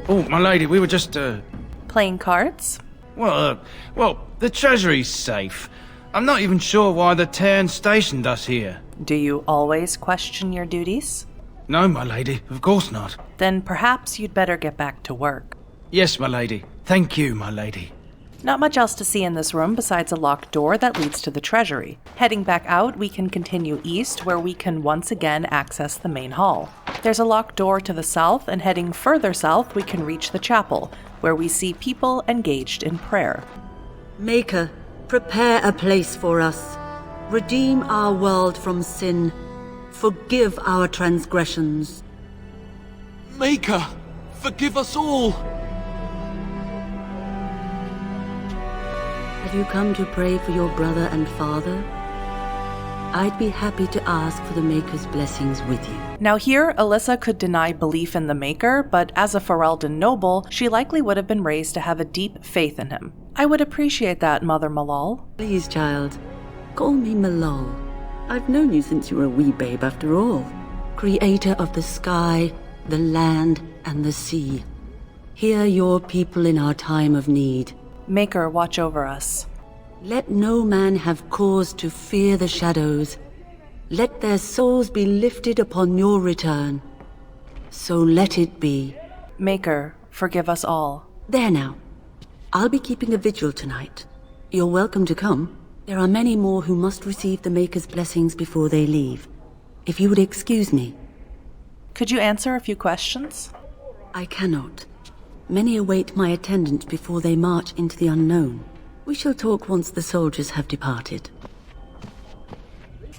Oh, my lady, we were just, Playing cards? Well, the treasury's safe. I'm not even sure why the Tairn stationed us here. Do you always question your duties? No, my lady, of course not. Then perhaps you'd better get back to work. Yes, my lady. Thank you, my lady. Not much else to see in this room besides a locked door that leads to the treasury. Heading back out, we can continue east, where we can once again access the main hall. There's a locked door to the south, and heading further south, we can reach the chapel, where we see people engaged in prayer. Maker, Prepare a place for us. Redeem our world from sin. Forgive our transgressions. Maker, forgive us all! Have you come to pray for your brother and father? I'd be happy to ask for the Maker's blessings with you. Now here, Alyssa could deny belief in the Maker, but as a Ferelden noble, she likely would have been raised to have a deep faith in him. I would appreciate that, Mother Malal. Please, child. Call me Malal. I've known you since you were a wee babe after all. Creator of the sky, the land, and the sea. Hear your people in our time of need. Maker, watch over us. Let no man have cause to fear the shadows. Let their souls be lifted upon your return. So let it be. Maker, forgive us all. There now. I'll be keeping a vigil tonight. You're welcome to come. There are many more who must receive the Maker's blessings before they leave. If you would excuse me. Could you answer a few questions? I cannot. Many await my attendance before they march into the unknown. We shall talk once the soldiers have departed.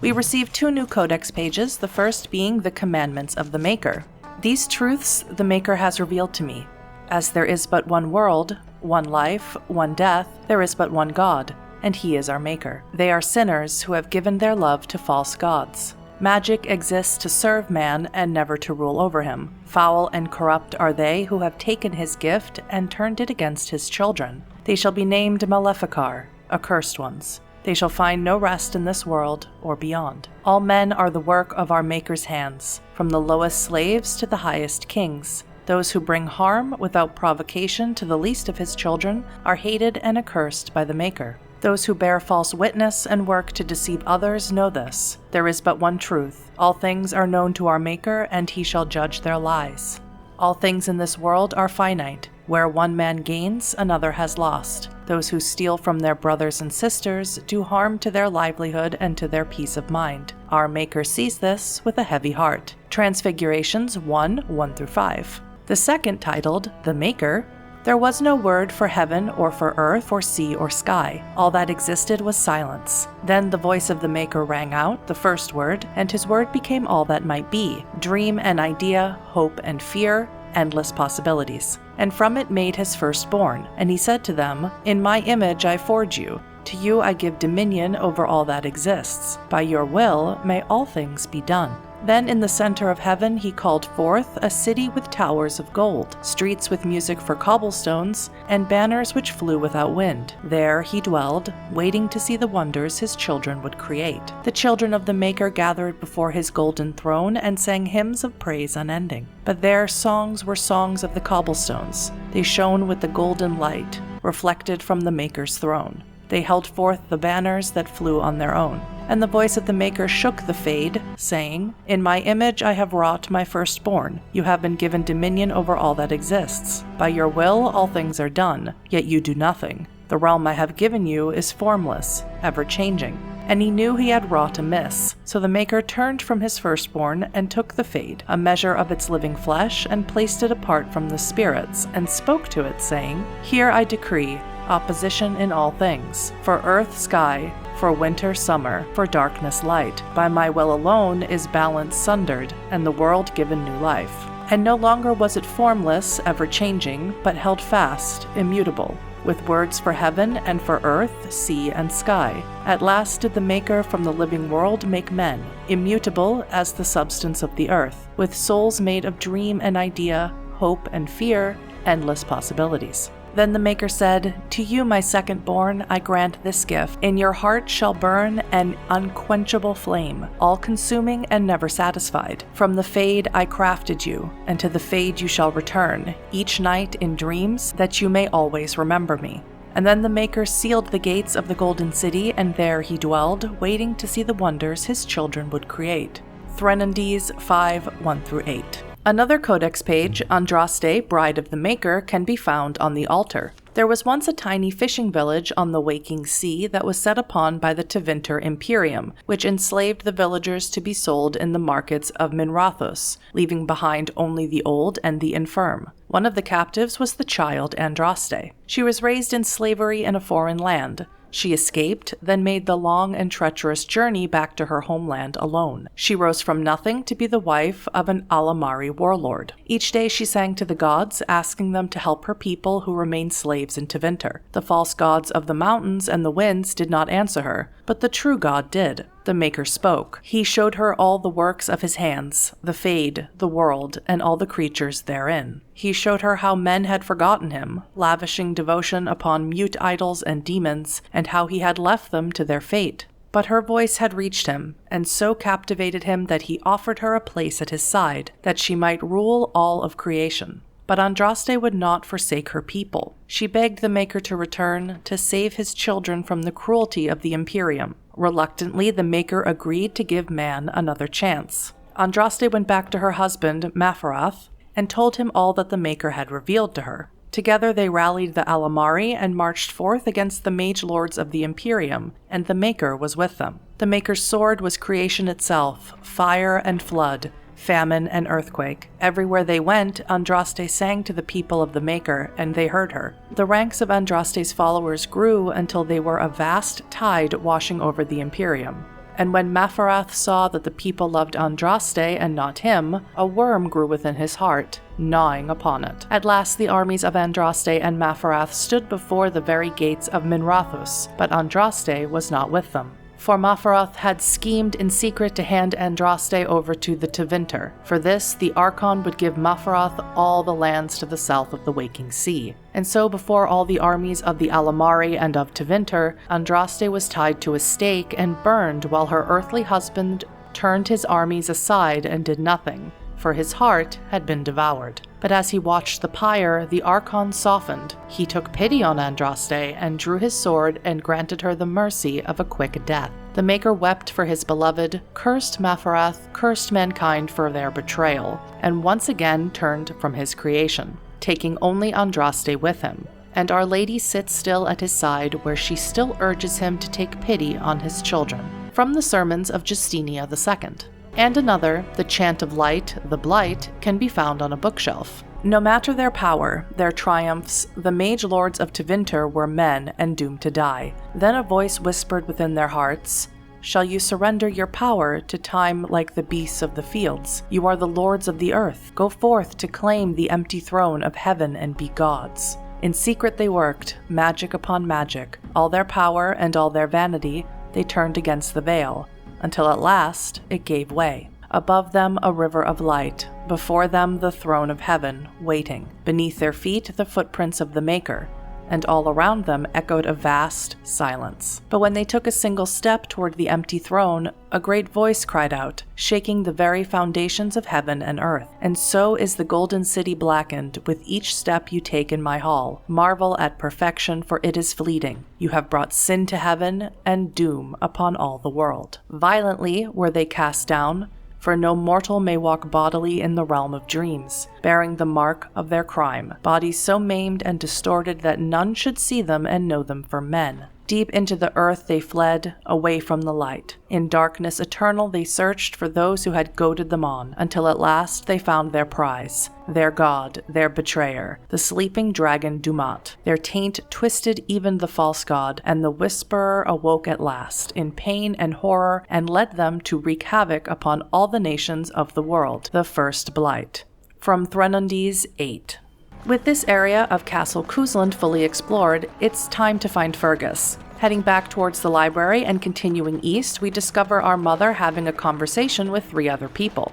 We received 2 new codex pages, the first being the Commandments of the Maker. These truths the Maker has revealed to me. As there is but one world, one life, one death, there is but one God, and He is our Maker. They are sinners who have given their love to false gods. Magic exists to serve man and never to rule over him. Foul and corrupt are they who have taken his gift and turned it against his children. They shall be named Maleficar, accursed ones. They shall find no rest in this world or beyond. All men are the work of our Maker's hands, from the lowest slaves to the highest kings. Those who bring harm without provocation to the least of his children are hated and accursed by the Maker. Those who bear false witness and work to deceive others know this. There is but one truth. All things are known to our Maker, and he shall judge their lies. All things in this world are finite. Where one man gains, another has lost. Those who steal from their brothers and sisters do harm to their livelihood and to their peace of mind. Our Maker sees this with a heavy heart. Transfigurations 1:1-5. The second, titled The Maker, there was no word for heaven or for earth or sea or sky. All that existed was silence. Then the voice of the Maker rang out, the first word, and his word became all that might be. Dream and idea, hope and fear, endless possibilities. And from it made his firstborn. And he said to them, In my image I forge you. To you I give dominion over all that exists. By your will may all things be done. Then in the center of heaven he called forth a city with towers of gold, streets with music for cobblestones, and banners which flew without wind. There he dwelled, waiting to see the wonders his children would create. The children of the Maker gathered before his golden throne and sang hymns of praise unending. But their songs were songs of the cobblestones. They shone with the golden light, reflected from the Maker's throne. They held forth the banners that flew on their own. And the voice of the Maker shook the Fade, saying, In my image I have wrought my firstborn. You have been given dominion over all that exists. By your will all things are done, yet you do nothing. The realm I have given you is formless, ever-changing. And he knew he had wrought amiss. So the Maker turned from his firstborn and took the Fade, a measure of its living flesh, and placed it apart from the spirits, and spoke to it, saying, Here I decree opposition in all things, for earth, sky, for winter, summer, for darkness, light. By my will alone is balance sundered, and the world given new life. And no longer was it formless, ever-changing, but held fast, immutable, with words for heaven and for earth, sea, and sky. At last did the Maker from the living world make men, immutable as the substance of the earth, with souls made of dream and idea, hope and fear, endless possibilities. Then the Maker said, To you, my second-born, I grant this gift. In your heart shall burn an unquenchable flame, all-consuming and never satisfied. From the Fade I crafted you, and to the Fade you shall return, each night in dreams, that you may always remember me. And then the Maker sealed the gates of the Golden City, and there he dwelled, waiting to see the wonders his children would create. Threnodies 5:1-8. Another codex page, Andraste, Bride of the Maker, can be found on the altar. There was once a tiny fishing village on the waking sea that was set upon by the Tevinter Imperium, which enslaved the villagers to be sold in the markets of Minrathos, leaving behind only the old and the infirm. One of the captives was the child Andraste. She was raised in slavery in a foreign land. She escaped, then made the long and treacherous journey back to her homeland alone. She rose from nothing to be the wife of an Alamari warlord. Each day she sang to the gods, asking them to help her people who remained slaves in Tevinter. The false gods of the mountains and the winds did not answer her, but the true god did. The Maker spoke. He showed her all the works of his hands, the Fade, the world, and all the creatures therein. He showed her how men had forgotten him, lavishing devotion upon mute idols and demons, and how he had left them to their fate. But her voice had reached him, and so captivated him that he offered her a place at his side, that she might rule all of creation. But Andraste would not forsake her people. She begged the Maker to return, to save his children from the cruelty of the Imperium. Reluctantly, the Maker agreed to give man another chance. Andraste went back to her husband, Mafarath, and told him all that the Maker had revealed to her. Together they rallied the Alamari and marched forth against the mage lords of the Imperium, and the Maker was with them. The Maker's sword was creation itself, fire and flood, famine and earthquake. Everywhere they went, Andraste sang to the people of the Maker, and they heard her. The ranks of Andraste's followers grew until they were a vast tide washing over the Imperium. And when Mafarath saw that the people loved Andraste and not him, a worm grew within his heart, gnawing upon it. At last the armies of Andraste and Mafarath stood before the very gates of Minrathus, but Andraste was not with them. For Mafarath had schemed in secret to hand Andraste over to the Tevinter. For this, the Archon would give Mafarath all the lands to the south of the Waking Sea. And so before all the armies of the Alamari and of Tevinter, Andraste was tied to a stake and burned while her earthly husband turned his armies aside and did nothing, for his heart had been devoured. But as he watched the pyre, the Archon softened. He took pity on Andraste and drew his sword and granted her the mercy of a quick death. The Maker wept for his beloved, cursed Mafarath, cursed mankind for their betrayal, and once again turned from his creation, taking only Andraste with him. And Our Lady sits still at his side, where she still urges him to take pity on his children. From the sermons of Justinia II. And another, The Chant of Light, the Blight, can be found on a bookshelf. No matter their power, their triumphs, the mage lords of Tevinter were men and doomed to die. Then a voice whispered within their hearts, "Shall you surrender your power to time like the beasts of the fields? You are the lords of the earth. Go forth to claim the empty throne of heaven and be gods." In secret they worked, magic upon magic. All their power and all their vanity they turned against the veil, until at last it gave way. Above them a river of light, before them the throne of heaven, waiting. Beneath their feet the footprints of the Maker, and all around them echoed a vast silence. But when they took a single step toward the empty throne, a great voice cried out, shaking the very foundations of heaven and earth. "And so is the golden city blackened with each step you take in my hall. Marvel at perfection, for it is fleeting. You have brought sin to heaven and doom upon all the world." Violently were they cast down, for no mortal may walk bodily in the realm of dreams, bearing the mark of their crime, bodies so maimed and distorted that none should see them and know them for men. Deep into the earth they fled, away from the light. In darkness eternal they searched for those who had goaded them on, until at last they found their prize, their god, their betrayer, the sleeping dragon Dumat. Their taint twisted even the false god, and the whisperer awoke at last, in pain and horror, and led them to wreak havoc upon all the nations of the world, the first blight. From Threnondi's 8. With this area of Castle Kuzland fully explored, it's time to find Fergus. Heading back towards the library and continuing east, we discover our mother having a conversation with 3 other people.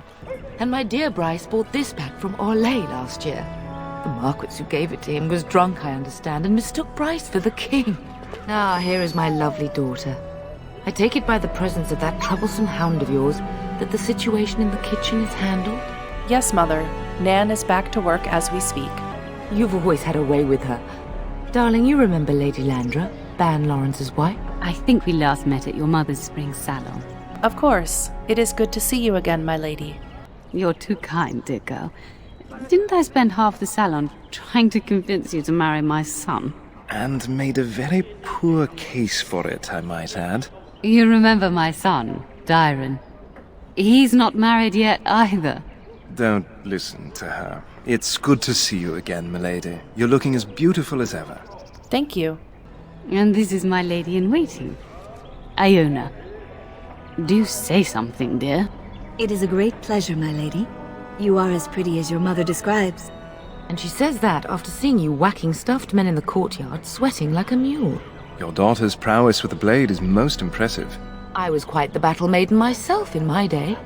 And my dear Bryce bought this back from Orlais last year. The Marquis who gave it to him was drunk, I understand, and mistook Bryce for the king. Now, here is my lovely daughter. I take it by the presence of that troublesome hound of yours that the situation in the kitchen is handled? Yes, Mother. Nan is back to work as we speak. You've always had a way with her. Darling, you remember Lady Landra, Ban Lawrence's wife? I think we last met at your mother's spring salon. Of course. It is good to see you again, my lady. You're too kind, dear girl. Didn't I spend half the salon trying to convince you to marry my son? And made a very poor case for it, I might add. You remember my son, Dyron. He's not married yet either. Don't listen to her. It's good to see you again, milady. You're looking as beautiful as ever. Thank you. And this is my lady-in-waiting, Iona. Do say something, dear. It is a great pleasure, my lady. You are as pretty as your mother describes. And she says that after seeing you whacking stuffed men in the courtyard, sweating like a mule. Your daughter's prowess with the blade is most impressive. I was quite the battle maiden myself in my day.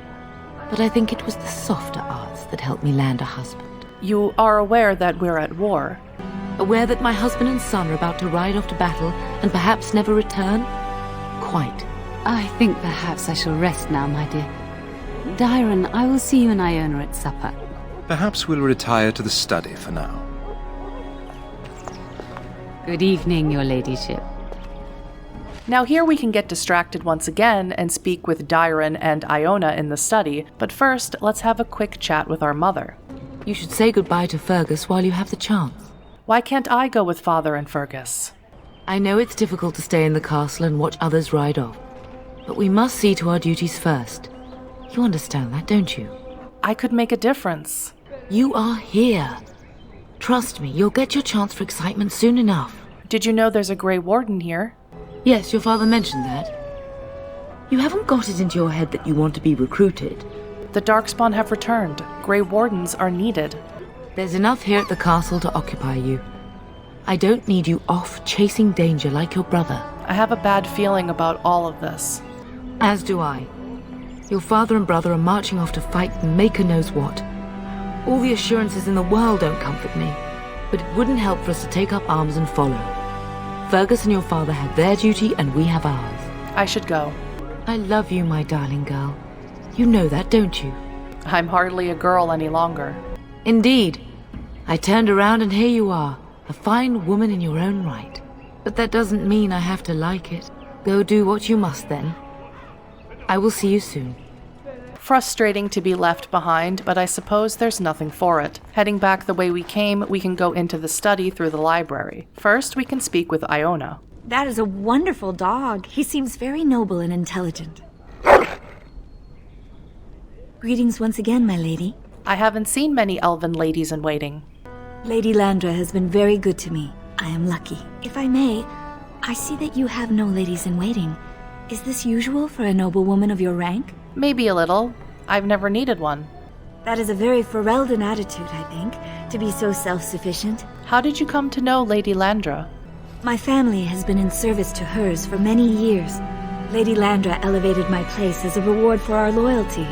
But I think it was the softer arts that helped me land a husband. You are aware that we're at war? Aware that my husband and son are about to ride off to battle and perhaps never return? Quite. I think perhaps I shall rest now, my dear. Dyron, I will see you and Iona at supper. Perhaps we'll retire to the study for now. Good evening, your ladyship. Now here we can get distracted once again and speak with Dyron and Iona in the study, but first, let's have a quick chat with our mother. You should say goodbye to Fergus while you have the chance. Why can't I go with Father and Fergus? I know it's difficult to stay in the castle and watch others ride off, but we must see to our duties first. You understand that, don't you? I could make a difference. You are here. Trust me, you'll get your chance for excitement soon enough. Did you know there's a Grey Warden here? Yes, your father mentioned that. You haven't got it into your head that you want to be recruited. The Darkspawn have returned. Grey Wardens are needed. There's enough here at the castle to occupy you. I don't need you off chasing danger like your brother. I have a bad feeling about all of this. As do I. Your father and brother are marching off to fight Maker knows what. All the assurances in the world don't comfort me, but it wouldn't help for us to take up arms and follow. Fergus and your father have their duty and we have ours. I should go. I love you, my darling girl. You know that, don't you? I'm hardly a girl any longer. Indeed. I turned around and here you are, a fine woman in your own right. But that doesn't mean I have to like it. Go do what you must then. I will see you soon. Frustrating to be left behind, but I suppose there's nothing for it. Heading back the way we came, we can go into the study through the library. First, we can speak with Iona. That is a wonderful dog. He seems very noble and intelligent. Greetings once again, my lady. I haven't seen many elven ladies in waiting. Lady Landra has been very good to me. I am lucky. If I may, I see that you have no ladies in waiting. Is this usual for a noblewoman of your rank? Maybe a little. I've never needed one. That is a very Ferelden attitude, I think, to be so self-sufficient. How did you come to know Lady Landra? My family has been in service to hers for many years. Lady Landra elevated my place as a reward for our loyalty.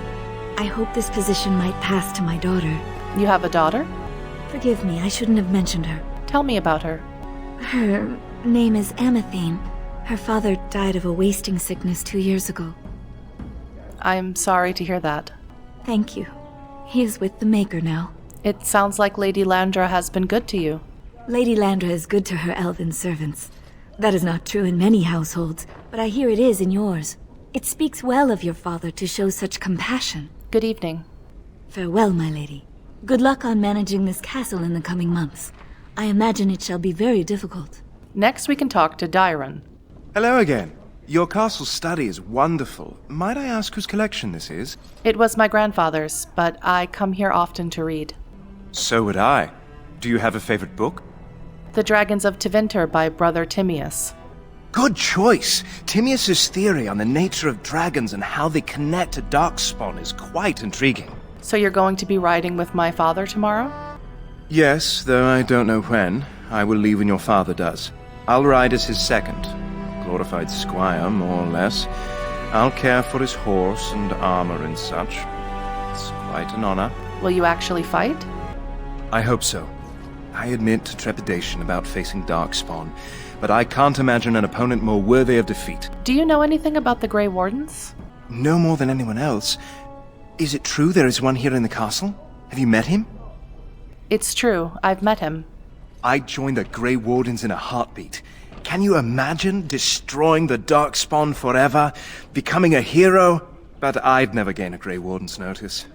I hope this position might pass to my daughter. You have a daughter? Forgive me, I shouldn't have mentioned her. Tell me about her. Her name is Amathine. Her father died of a wasting sickness 2 years ago. I'm sorry to hear that. Thank you. He is with the Maker now. It sounds like Lady Landra has been good to you. Lady Landra is good to her elven servants. That is not true in many households, but I hear it is in yours. It speaks well of your father to show such compassion. Good evening. Farewell, my lady. Good luck on managing this castle in the coming months. I imagine it shall be very difficult. Next we can talk to Dyron. Hello again. Your castle study is wonderful. Might I ask whose collection this is? It was my grandfather's, but I come here often to read. So would I. Do you have a favorite book? The Dragons of Tevinter by Brother Timaeus. Good choice. Timaeus' theory on the nature of dragons and how they connect to Darkspawn is quite intriguing. So you're going to be riding with my father tomorrow? Yes, though I don't know when. I will leave when your father does. I'll ride as his second. Glorified squire, more or less. I'll care for his horse and armor and such. It's quite an honor. Will you actually fight? I hope so. I admit to trepidation about facing Darkspawn, but I can't imagine an opponent more worthy of defeat. Do you know anything about the Grey Wardens? No more than anyone else. Is it true there is one here in the castle? Have you met him? It's true. I've met him. I'd join the Grey Wardens in a heartbeat. Can you imagine destroying the Darkspawn forever? Becoming a hero? But I'd never gain a Grey Warden's notice.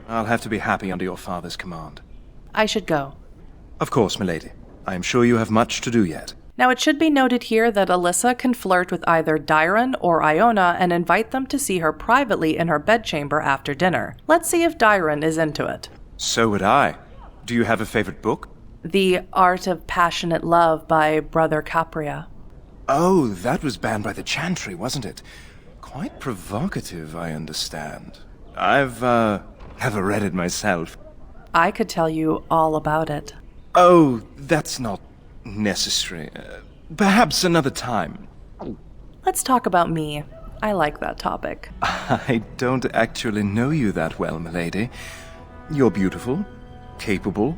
I'll have to be happy under your father's command. I should go. Of course, milady. I am sure you have much to do yet. Now it should be noted here that Alyssa can flirt with either Dyron or Iona and invite them to see her privately in her bedchamber after dinner. Let's see if Dyron is into it. So would I. Do you have a favorite book? The Art of Passionate Love by Brother Capria. Oh, that was banned by the Chantry, wasn't it? Quite provocative, I understand. I've, never read it myself. I could tell you all about it. Oh, that's not necessary. Perhaps another time. Let's talk about me. I like that topic. I don't actually know you that well, milady. You're beautiful, capable,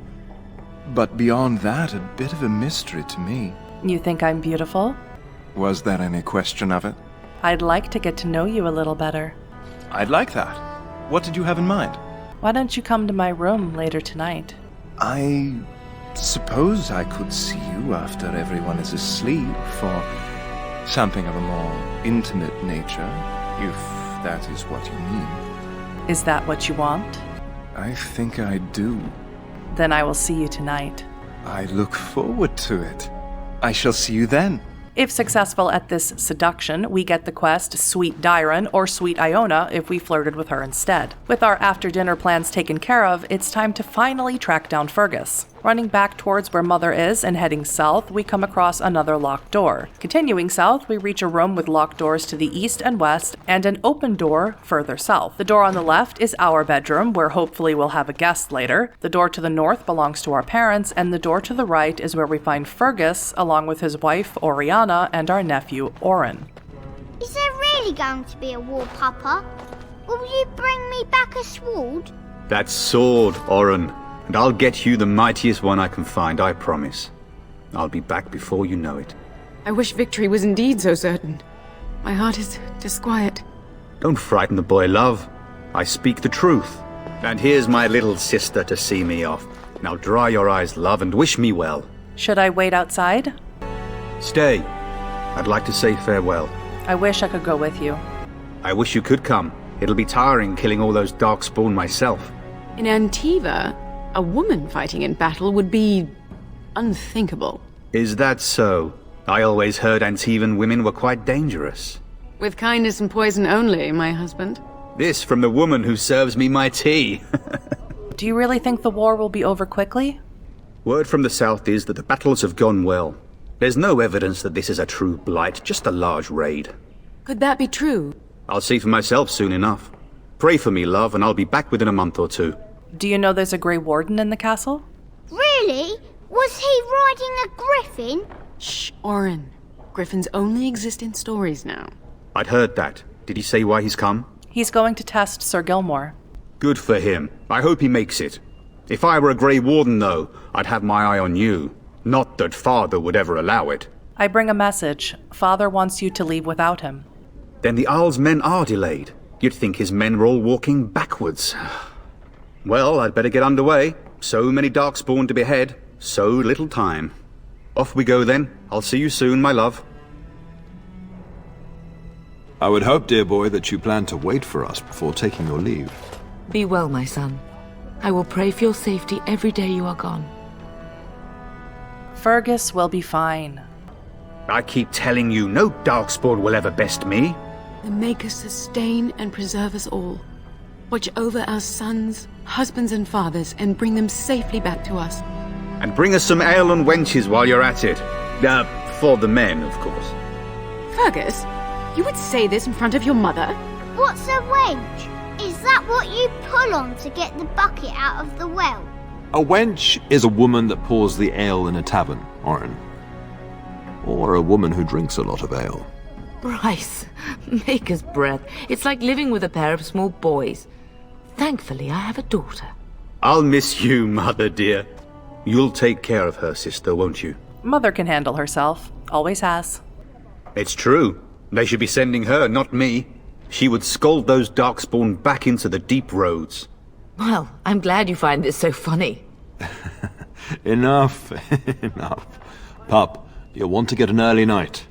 but beyond that, a bit of a mystery to me. You think I'm beautiful? Was there any question of it? I'd like to get to know you a little better. I'd like that. What did you have in mind? Why don't you come to my room later tonight? I suppose I could see you after everyone is asleep for something of a more intimate nature, if that is what you mean. Is that what you want? I think I do. Then I will see you tonight. I look forward to it. I shall see you then. If successful at this seduction, we get the quest Sweet Dyron or Sweet Iona if we flirted with her instead. With our after-dinner plans taken care of, it's time to finally track down Fergus. Running back towards where Mother is and heading south, we come across another locked door. Continuing south, we reach a room with locked doors to the east and west and an open door further south. The door on the left is our bedroom, where hopefully we'll have a guest later. The door to the north belongs to our parents, and the door to the right is where we find Fergus, along with his wife, Oriana, and our nephew, Orin. Is there really going to be a war, Papa? Will you bring me back a sword? That sword, Orin. And I'll get you the mightiest one I can find, I promise. I'll be back before you know it. I wish victory was indeed so certain. My heart is disquiet. Don't frighten the boy, love. I speak the truth. And here's my little sister to see me off. Now dry your eyes, love, and wish me well. Should I wait outside? Stay. I'd like to say farewell. I wish I could go with you. I wish you could come. It'll be tiring killing all those darkspawn myself. In Antiva, a woman fighting in battle would be unthinkable. Is that so? I always heard Antivan women were quite dangerous. With kindness and poison only, my husband. This from the woman who serves me my tea. Do you really think the war will be over quickly? Word from the south is that the battles have gone well. There's no evidence that this is a true blight, just a large raid. Could that be true? I'll see for myself soon enough. Pray for me, love, and I'll be back within a month or two. Do you know there's a Grey Warden in the castle? Really? Was he riding a griffin? Shh, Orin. Griffins only exist in stories now. I'd heard that. Did he say why he's come? He's going to test Sir Gilmore. Good for him. I hope he makes it. If I were a Grey Warden, though, I'd have my eye on you. Not that Father would ever allow it. I bring a message. Father wants you to leave without him. Then the Isle's men are delayed. You'd think his men were all walking backwards. Well, I'd better get underway. So many darkspawn to behead, so little time. Off we go then. I'll see you soon, my love. I would hope, dear boy, that you plan to wait for us before taking your leave. Be well, my son. I will pray for your safety every day you are gone. Fergus will be fine. I keep telling you, no darkspawn will ever best me. The Maker sustain and preserve us all. Watch over our sons, husbands and fathers, and bring them safely back to us. And bring us some ale and wenches while you're at it. For the men, of course. Fergus, you would say this in front of your mother? What's a wench? Is that what you pull on to get the bucket out of the well? A wench is a woman that pours the ale in a tavern, Orin. Or a woman who drinks a lot of ale. Bryce, Maker's breath. It's like living with a pair of small boys. Thankfully, I have a daughter. I'll miss you, Mother dear. You'll take care of her, sister, won't you? Mother can handle herself. Always has. It's true. They should be sending her, not me. She would scold those darkspawn back into the deep roads. Well, I'm glad you find this so funny. Enough, enough. Pup, you'll want to get an early night.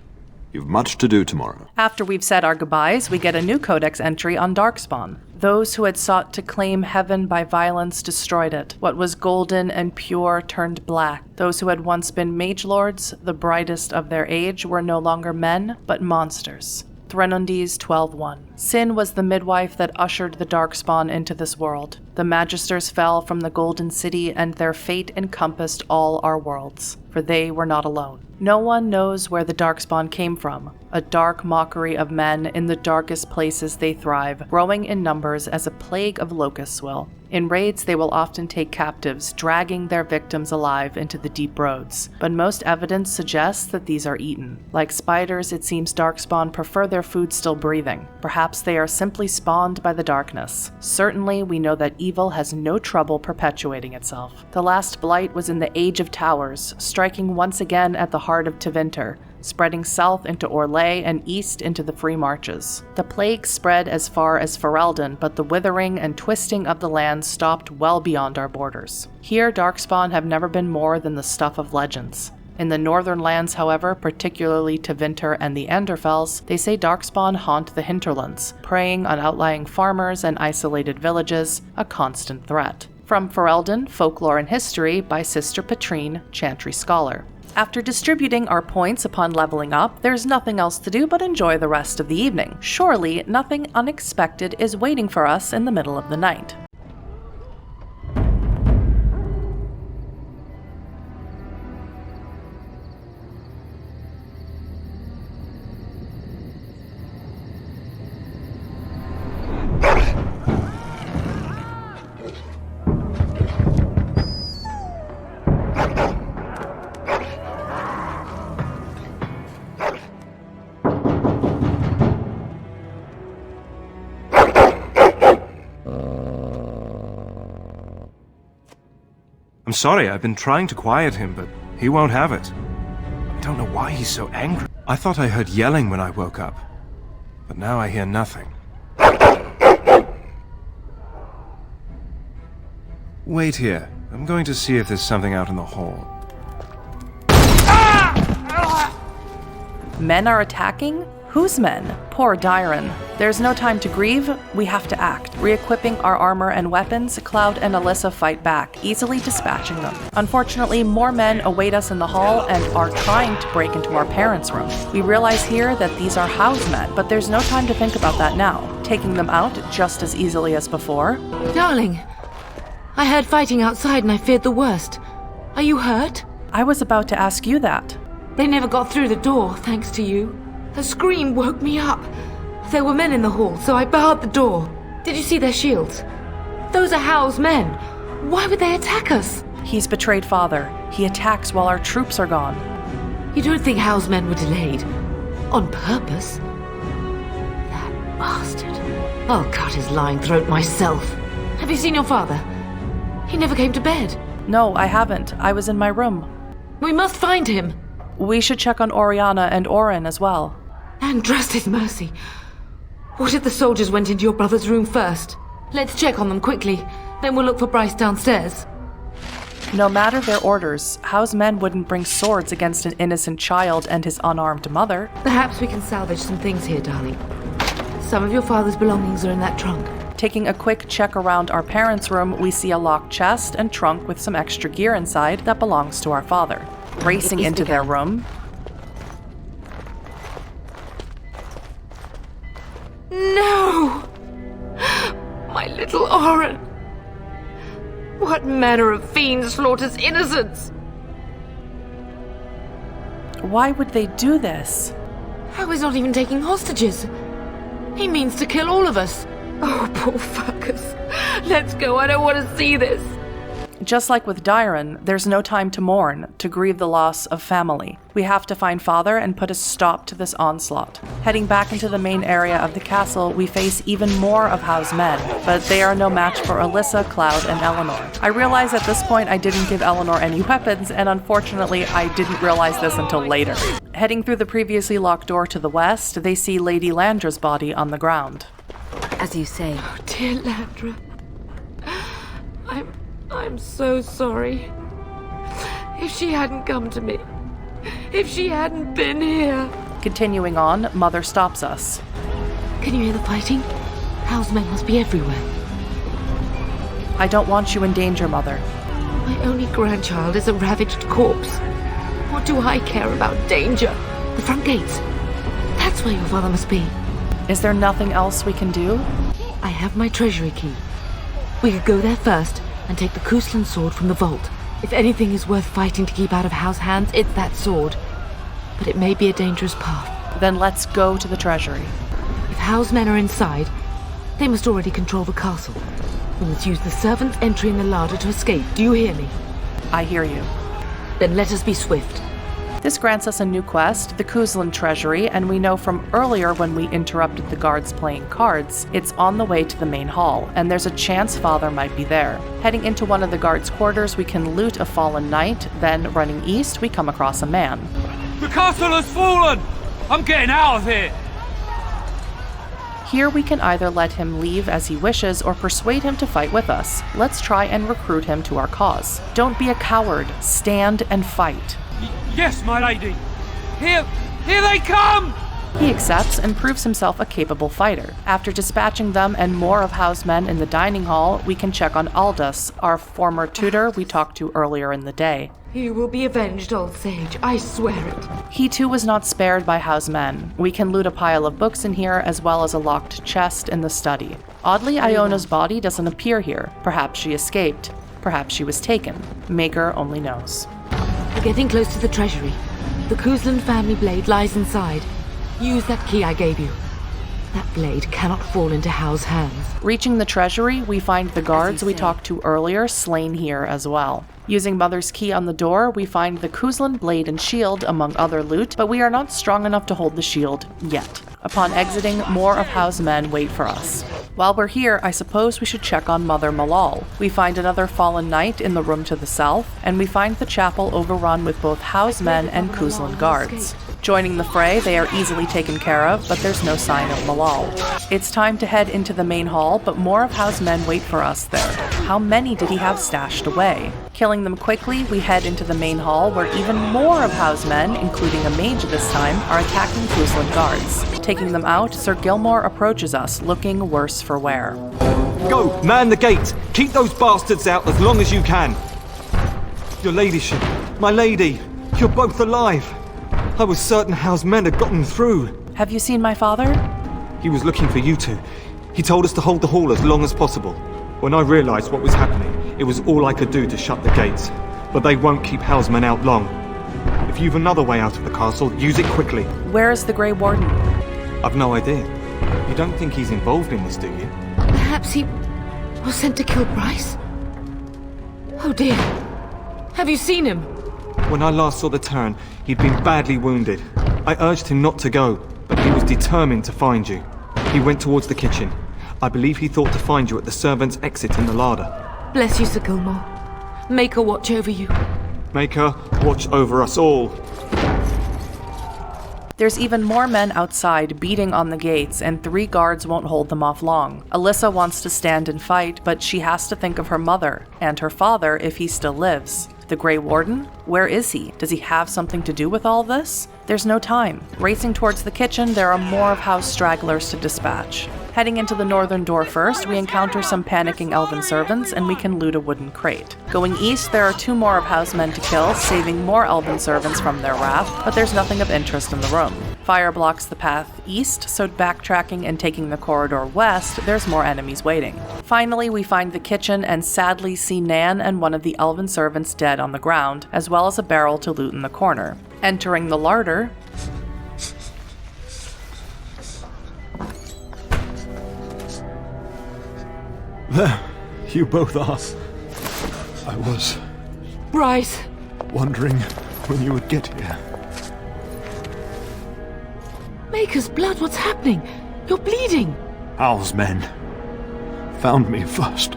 You've much to do tomorrow. After we've said our goodbyes, we get a new codex entry on Darkspawn. Those who had sought to claim heaven by violence destroyed it. What was golden and pure turned black. Those who had once been mage lords, the brightest of their age, were no longer men, but monsters. Threnundi's 12:1. Sin was the midwife that ushered the Darkspawn into this world. The Magisters fell from the Golden City, and their fate encompassed all our worlds, for they were not alone. No one knows where the Darkspawn came from, a dark mockery of men in the darkest places they thrive, growing in numbers as a plague of locusts will. In raids, they will often take captives, dragging their victims alive into the deep roads, but most evidence suggests that these are eaten. Like spiders, it seems Darkspawn prefer their food still breathing. Perhaps they are simply spawned by the darkness. Certainly, we know that evil has no trouble perpetuating itself. The last blight was in the Age of Towers, striking once again at the heart of Tevinter, spreading south into Orlais and east into the Free Marches. The plague spread as far as Ferelden, but the withering and twisting of the land stopped well beyond our borders. Here, Darkspawn have never been more than the stuff of legends. In the northern lands, however, particularly Tevinter and the Enderfells, they say Darkspawn haunt the hinterlands, preying on outlying farmers and isolated villages, a constant threat. From Ferelden, Folklore and History by Sister Petrine, Chantry Scholar. After distributing our points upon leveling up, there's nothing else to do but enjoy the rest of the evening. Surely, nothing unexpected is waiting for us in the middle of the night. I'm sorry, I've been trying to quiet him, but he won't have it. I don't know why he's so angry. I thought I heard yelling when I woke up, but now I hear nothing. Wait here. I'm going to see if there's something out in the hall. Men are attacking? Whose men? Poor Dyron. There's no time to grieve, we have to act. Re-equipping our armor and weapons, Cloud and Alyssa fight back, easily dispatching them. Unfortunately, more men await us in the hall and are trying to break into our parents' room. We realize here that these are house men, but there's no time to think about that now. Taking them out just as easily as before. Darling, I heard fighting outside and I feared the worst. Are you hurt? I was about to ask you that. They never got through the door, thanks to you. A scream woke me up. There were men in the hall, so I barred the door. Did you see their shields? Those are Hal's men. Why would they attack us? He's betrayed Father. He attacks while our troops are gone. You don't think Hal's men were delayed? On purpose? That bastard. I'll cut his lying throat myself. Have you seen your father? He never came to bed. No, I haven't. I was in my room. We must find him. We should check on Oriana and Orin as well. And trust his mercy. What if the soldiers went into your brother's room first? Let's check on them quickly. Then we'll look for Bryce downstairs. No matter their orders, Howe's men wouldn't bring swords against an innocent child and his unarmed mother. Perhaps we can salvage some things here, darling. Some of your father's belongings are in that trunk. Taking a quick check around our parents' room, we see a locked chest and trunk with some extra gear inside that belongs to our father. Racing into their room. No! My little Orin! What manner of fiend slaughters innocents? Why would they do this? How is not even taking hostages? He means to kill all of us. Oh, poor fuckers. Let's go, I don't want to see this. Just like with Dyron, there's no time to mourn, to grieve the loss of family. We have to find Father and put a stop to this onslaught. Heading back into the main area of the castle, we face even more of Howe's men, but they are no match for Alyssa, Cloud, and Eleanor. I realize at this point I didn't give Eleanor any weapons, and unfortunately I didn't realize this until later. Heading through the previously locked door to the west, they see Lady Landra's body on the ground. As you say. Oh, dear Landra. I'm so sorry. If she hadn't come to me, if she hadn't been here. Continuing on, Mother stops us. Can you hear the fighting? Hal's men must be everywhere. I don't want you in danger, Mother. My only grandchild is a ravaged corpse. What do I care about danger? The front gates. That's where your father must be. Is there nothing else we can do? I have my treasury key. We could go there first and take the Kuslan sword from the vault. If anything is worth fighting to keep out of Howe's hands, it's that sword. But it may be a dangerous path. Then let's go to the treasury. If Howe's men are inside, they must already control the castle. We must use the servant's entry in the larder to escape. Do you hear me? I hear you. Then let us be swift. This grants us a new quest, the Kuslan Treasury, and we know from earlier when we interrupted the guards playing cards, it's on the way to the main hall, and there's a chance Father might be there. Heading into one of the guards' quarters, we can loot a fallen knight, then running east, we come across a man. The castle has fallen! I'm getting out of here! Here we can either let him leave as he wishes or persuade him to fight with us. Let's try and recruit him to our cause. Don't be a coward. Stand and fight. Yes, my lady! Here they come! He accepts and proves himself a capable fighter. After dispatching them and more of Howe's men in the dining hall, we can check on Aldous, our former tutor we talked to earlier in the day. You will be avenged, old sage. I swear it. He too was not spared by Howe's men. We can loot a pile of books in here as well as a locked chest in the study. Oddly, Iona's body doesn't appear here. Perhaps she escaped. Perhaps she was taken. Maker only knows. We're getting close to the treasury. The Kuslan family blade lies inside. Use that key I gave you. That blade cannot fall into Howe's hands. Reaching the treasury, we find the guards we talked to earlier slain here as well. Using Mother's key on the door, we find the Kuslan blade and shield among other loot, but we are not strong enough to hold the shield yet. Upon exiting, more of Howe's men wait for us. While we're here, I suppose we should check on Mother Malal. We find another fallen knight in the room to the south, and we find the chapel overrun with both Howe's men and Kuslan guards. Joining the fray, they are easily taken care of, but there's no sign of Malal. It's time to head into the main hall, but more of Howe's men wait for us there. How many did he have stashed away? Killing them quickly, we head into the main hall where even more of Howe's men, including a mage this time, are attacking Kuslan guards. Taking them out, Sir Gilmore approaches us, looking worse for wear. Go! Man the gate! Keep those bastards out as long as you can! Your ladyship, my lady, you're both alive! I was certain Howe's men had gotten through. Have you seen my father? He was looking for you two. He told us to hold the hall as long as possible. When I realized what was happening, it was all I could do to shut the gates. But they won't keep Howe's men out long. If you've another way out of the castle, use it quickly. Where is the Grey Warden? I've no idea. You don't think he's involved in this, do you? Perhaps he was sent to kill Bryce? Oh dear. Have you seen him? When I last saw the Turn, he'd been badly wounded. I urged him not to go, but he was determined to find you. He went towards the kitchen. I believe he thought to find you at the servants' exit in the larder. Bless you, Sir Gilmore. Make her watch over you. Make her watch over us all. There's even more men outside beating on the gates, and 3 guards won't hold them off long. Alyssa wants to stand and fight, but she has to think of her mother and her father if he still lives. The Grey Warden? Where is he? Does he have something to do with all this? There's no time. Racing towards the kitchen, there are more of Howe's stragglers to dispatch. Heading into the northern door first, we encounter some panicking elven servants, and we can loot a wooden crate. Going east, there are 2 more of Howe's men to kill, saving more elven servants from their wrath, but there's nothing of interest in the room. Fire blocks the path east, so backtracking and taking the corridor west, there's more enemies waiting. Finally, we find the kitchen and sadly see Nan and one of the elven servants dead on the ground, as well as a barrel to loot in the corner. Entering the larder, There, you both are. I was Bryce! wondering when you would get here. Maker's blood, what's happening? You're bleeding! Howe's men found me first.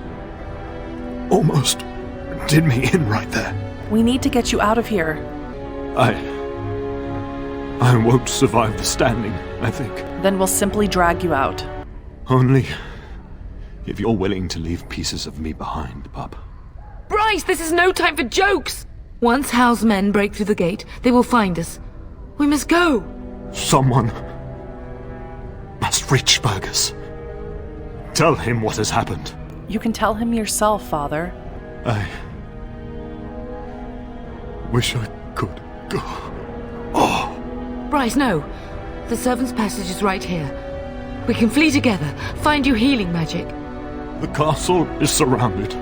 Almost did me in right there. we need to get you out of here. I won't survive the standing, I think. Then we'll simply drag you out. Only if you're willing to leave pieces of me behind, Pup. Bryce, this is no time for jokes! Once Howe's men break through the gate, they will find us. We must go! Someone must reach Fergus. Tell him what has happened. You can tell him yourself, Father. I wish I could go. Bryce, no. The servants' passage is right here. We can flee together, find you healing magic. The castle is surrounded.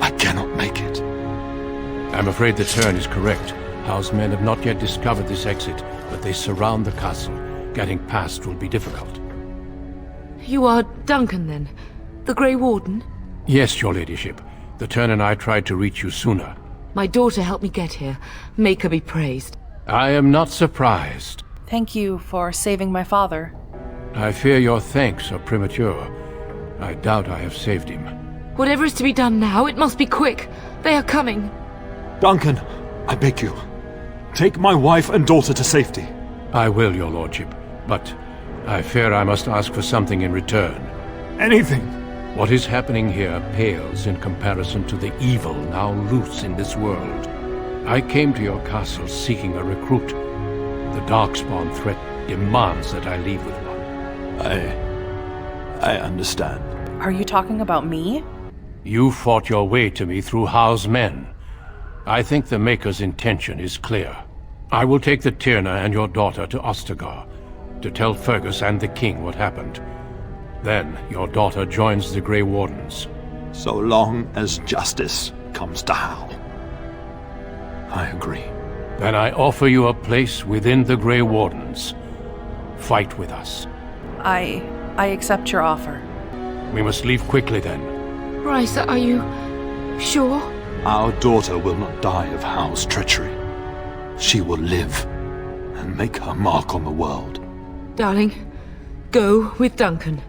I cannot make it. I'm afraid the Turn is correct. House men have not yet discovered this exit, but they surround the castle. Getting past will be difficult. You are Duncan, then? The Grey Warden? Yes, your ladyship. The Turn and I tried to reach you sooner. My daughter helped me get here. Make her be praised. I am not surprised. Thank you for saving my father. I fear your thanks are premature. I doubt I have saved him. Whatever is to be done now, it must be quick. They are coming. Duncan, I beg you. Take my wife and daughter to safety. I will, your lordship, but I fear I must ask for something in return. Anything. What is happening here pales in comparison to the evil now loose in this world. I came to your castle seeking a recruit. The Darkspawn threat demands that I leave with one. I understand. Are you talking about me? You fought your way to me through Howe's men. I think the Maker's intention is clear. I will take the Tyrna and your daughter to Ostagar, to tell Fergus and the king what happened. Then your daughter joins the Grey Wardens. So long as justice comes to Howe. I agree. Then I offer you a place within the Grey Wardens. Fight with us. I accept your offer. We must leave quickly then. Bryce, are you sure? Our daughter will not die of Howe's treachery. She will live and make her mark on the world. Darling, go with Duncan.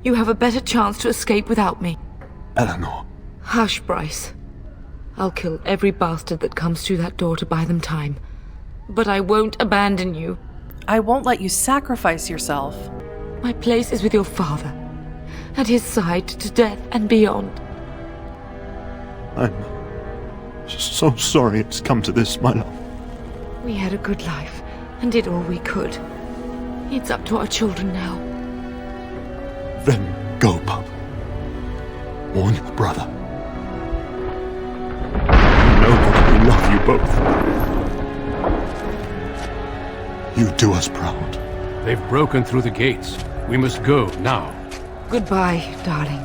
You have a better chance to escape without me. Eleanor. Hush, Bryce. I'll kill every bastard that comes to that door to buy them time. But I won't abandon you. I won't let you sacrifice yourself. My place is with your father. At his side to death and beyond. I'm so sorry it's come to this, my love. We had a good life and did all we could. It's up to our children now. Then go, pup. Warn your brother. You know that we love you both. You do us proud. They've broken through the gates. We must go now. Goodbye, darling.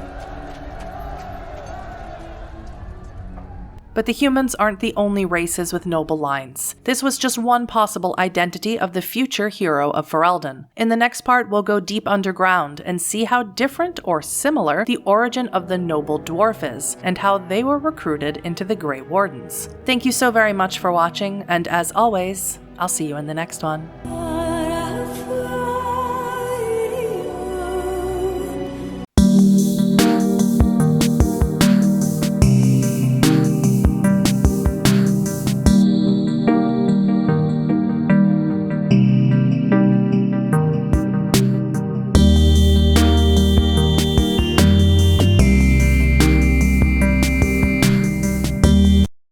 But the humans aren't the only races with noble lines. This was just one possible identity of the future hero of Ferelden. In the next part, we'll go deep underground and see how different or similar the origin of the noble dwarf is, and how they were recruited into the Grey Wardens. Thank you so very much for watching, and as always, I'll see you in the next one.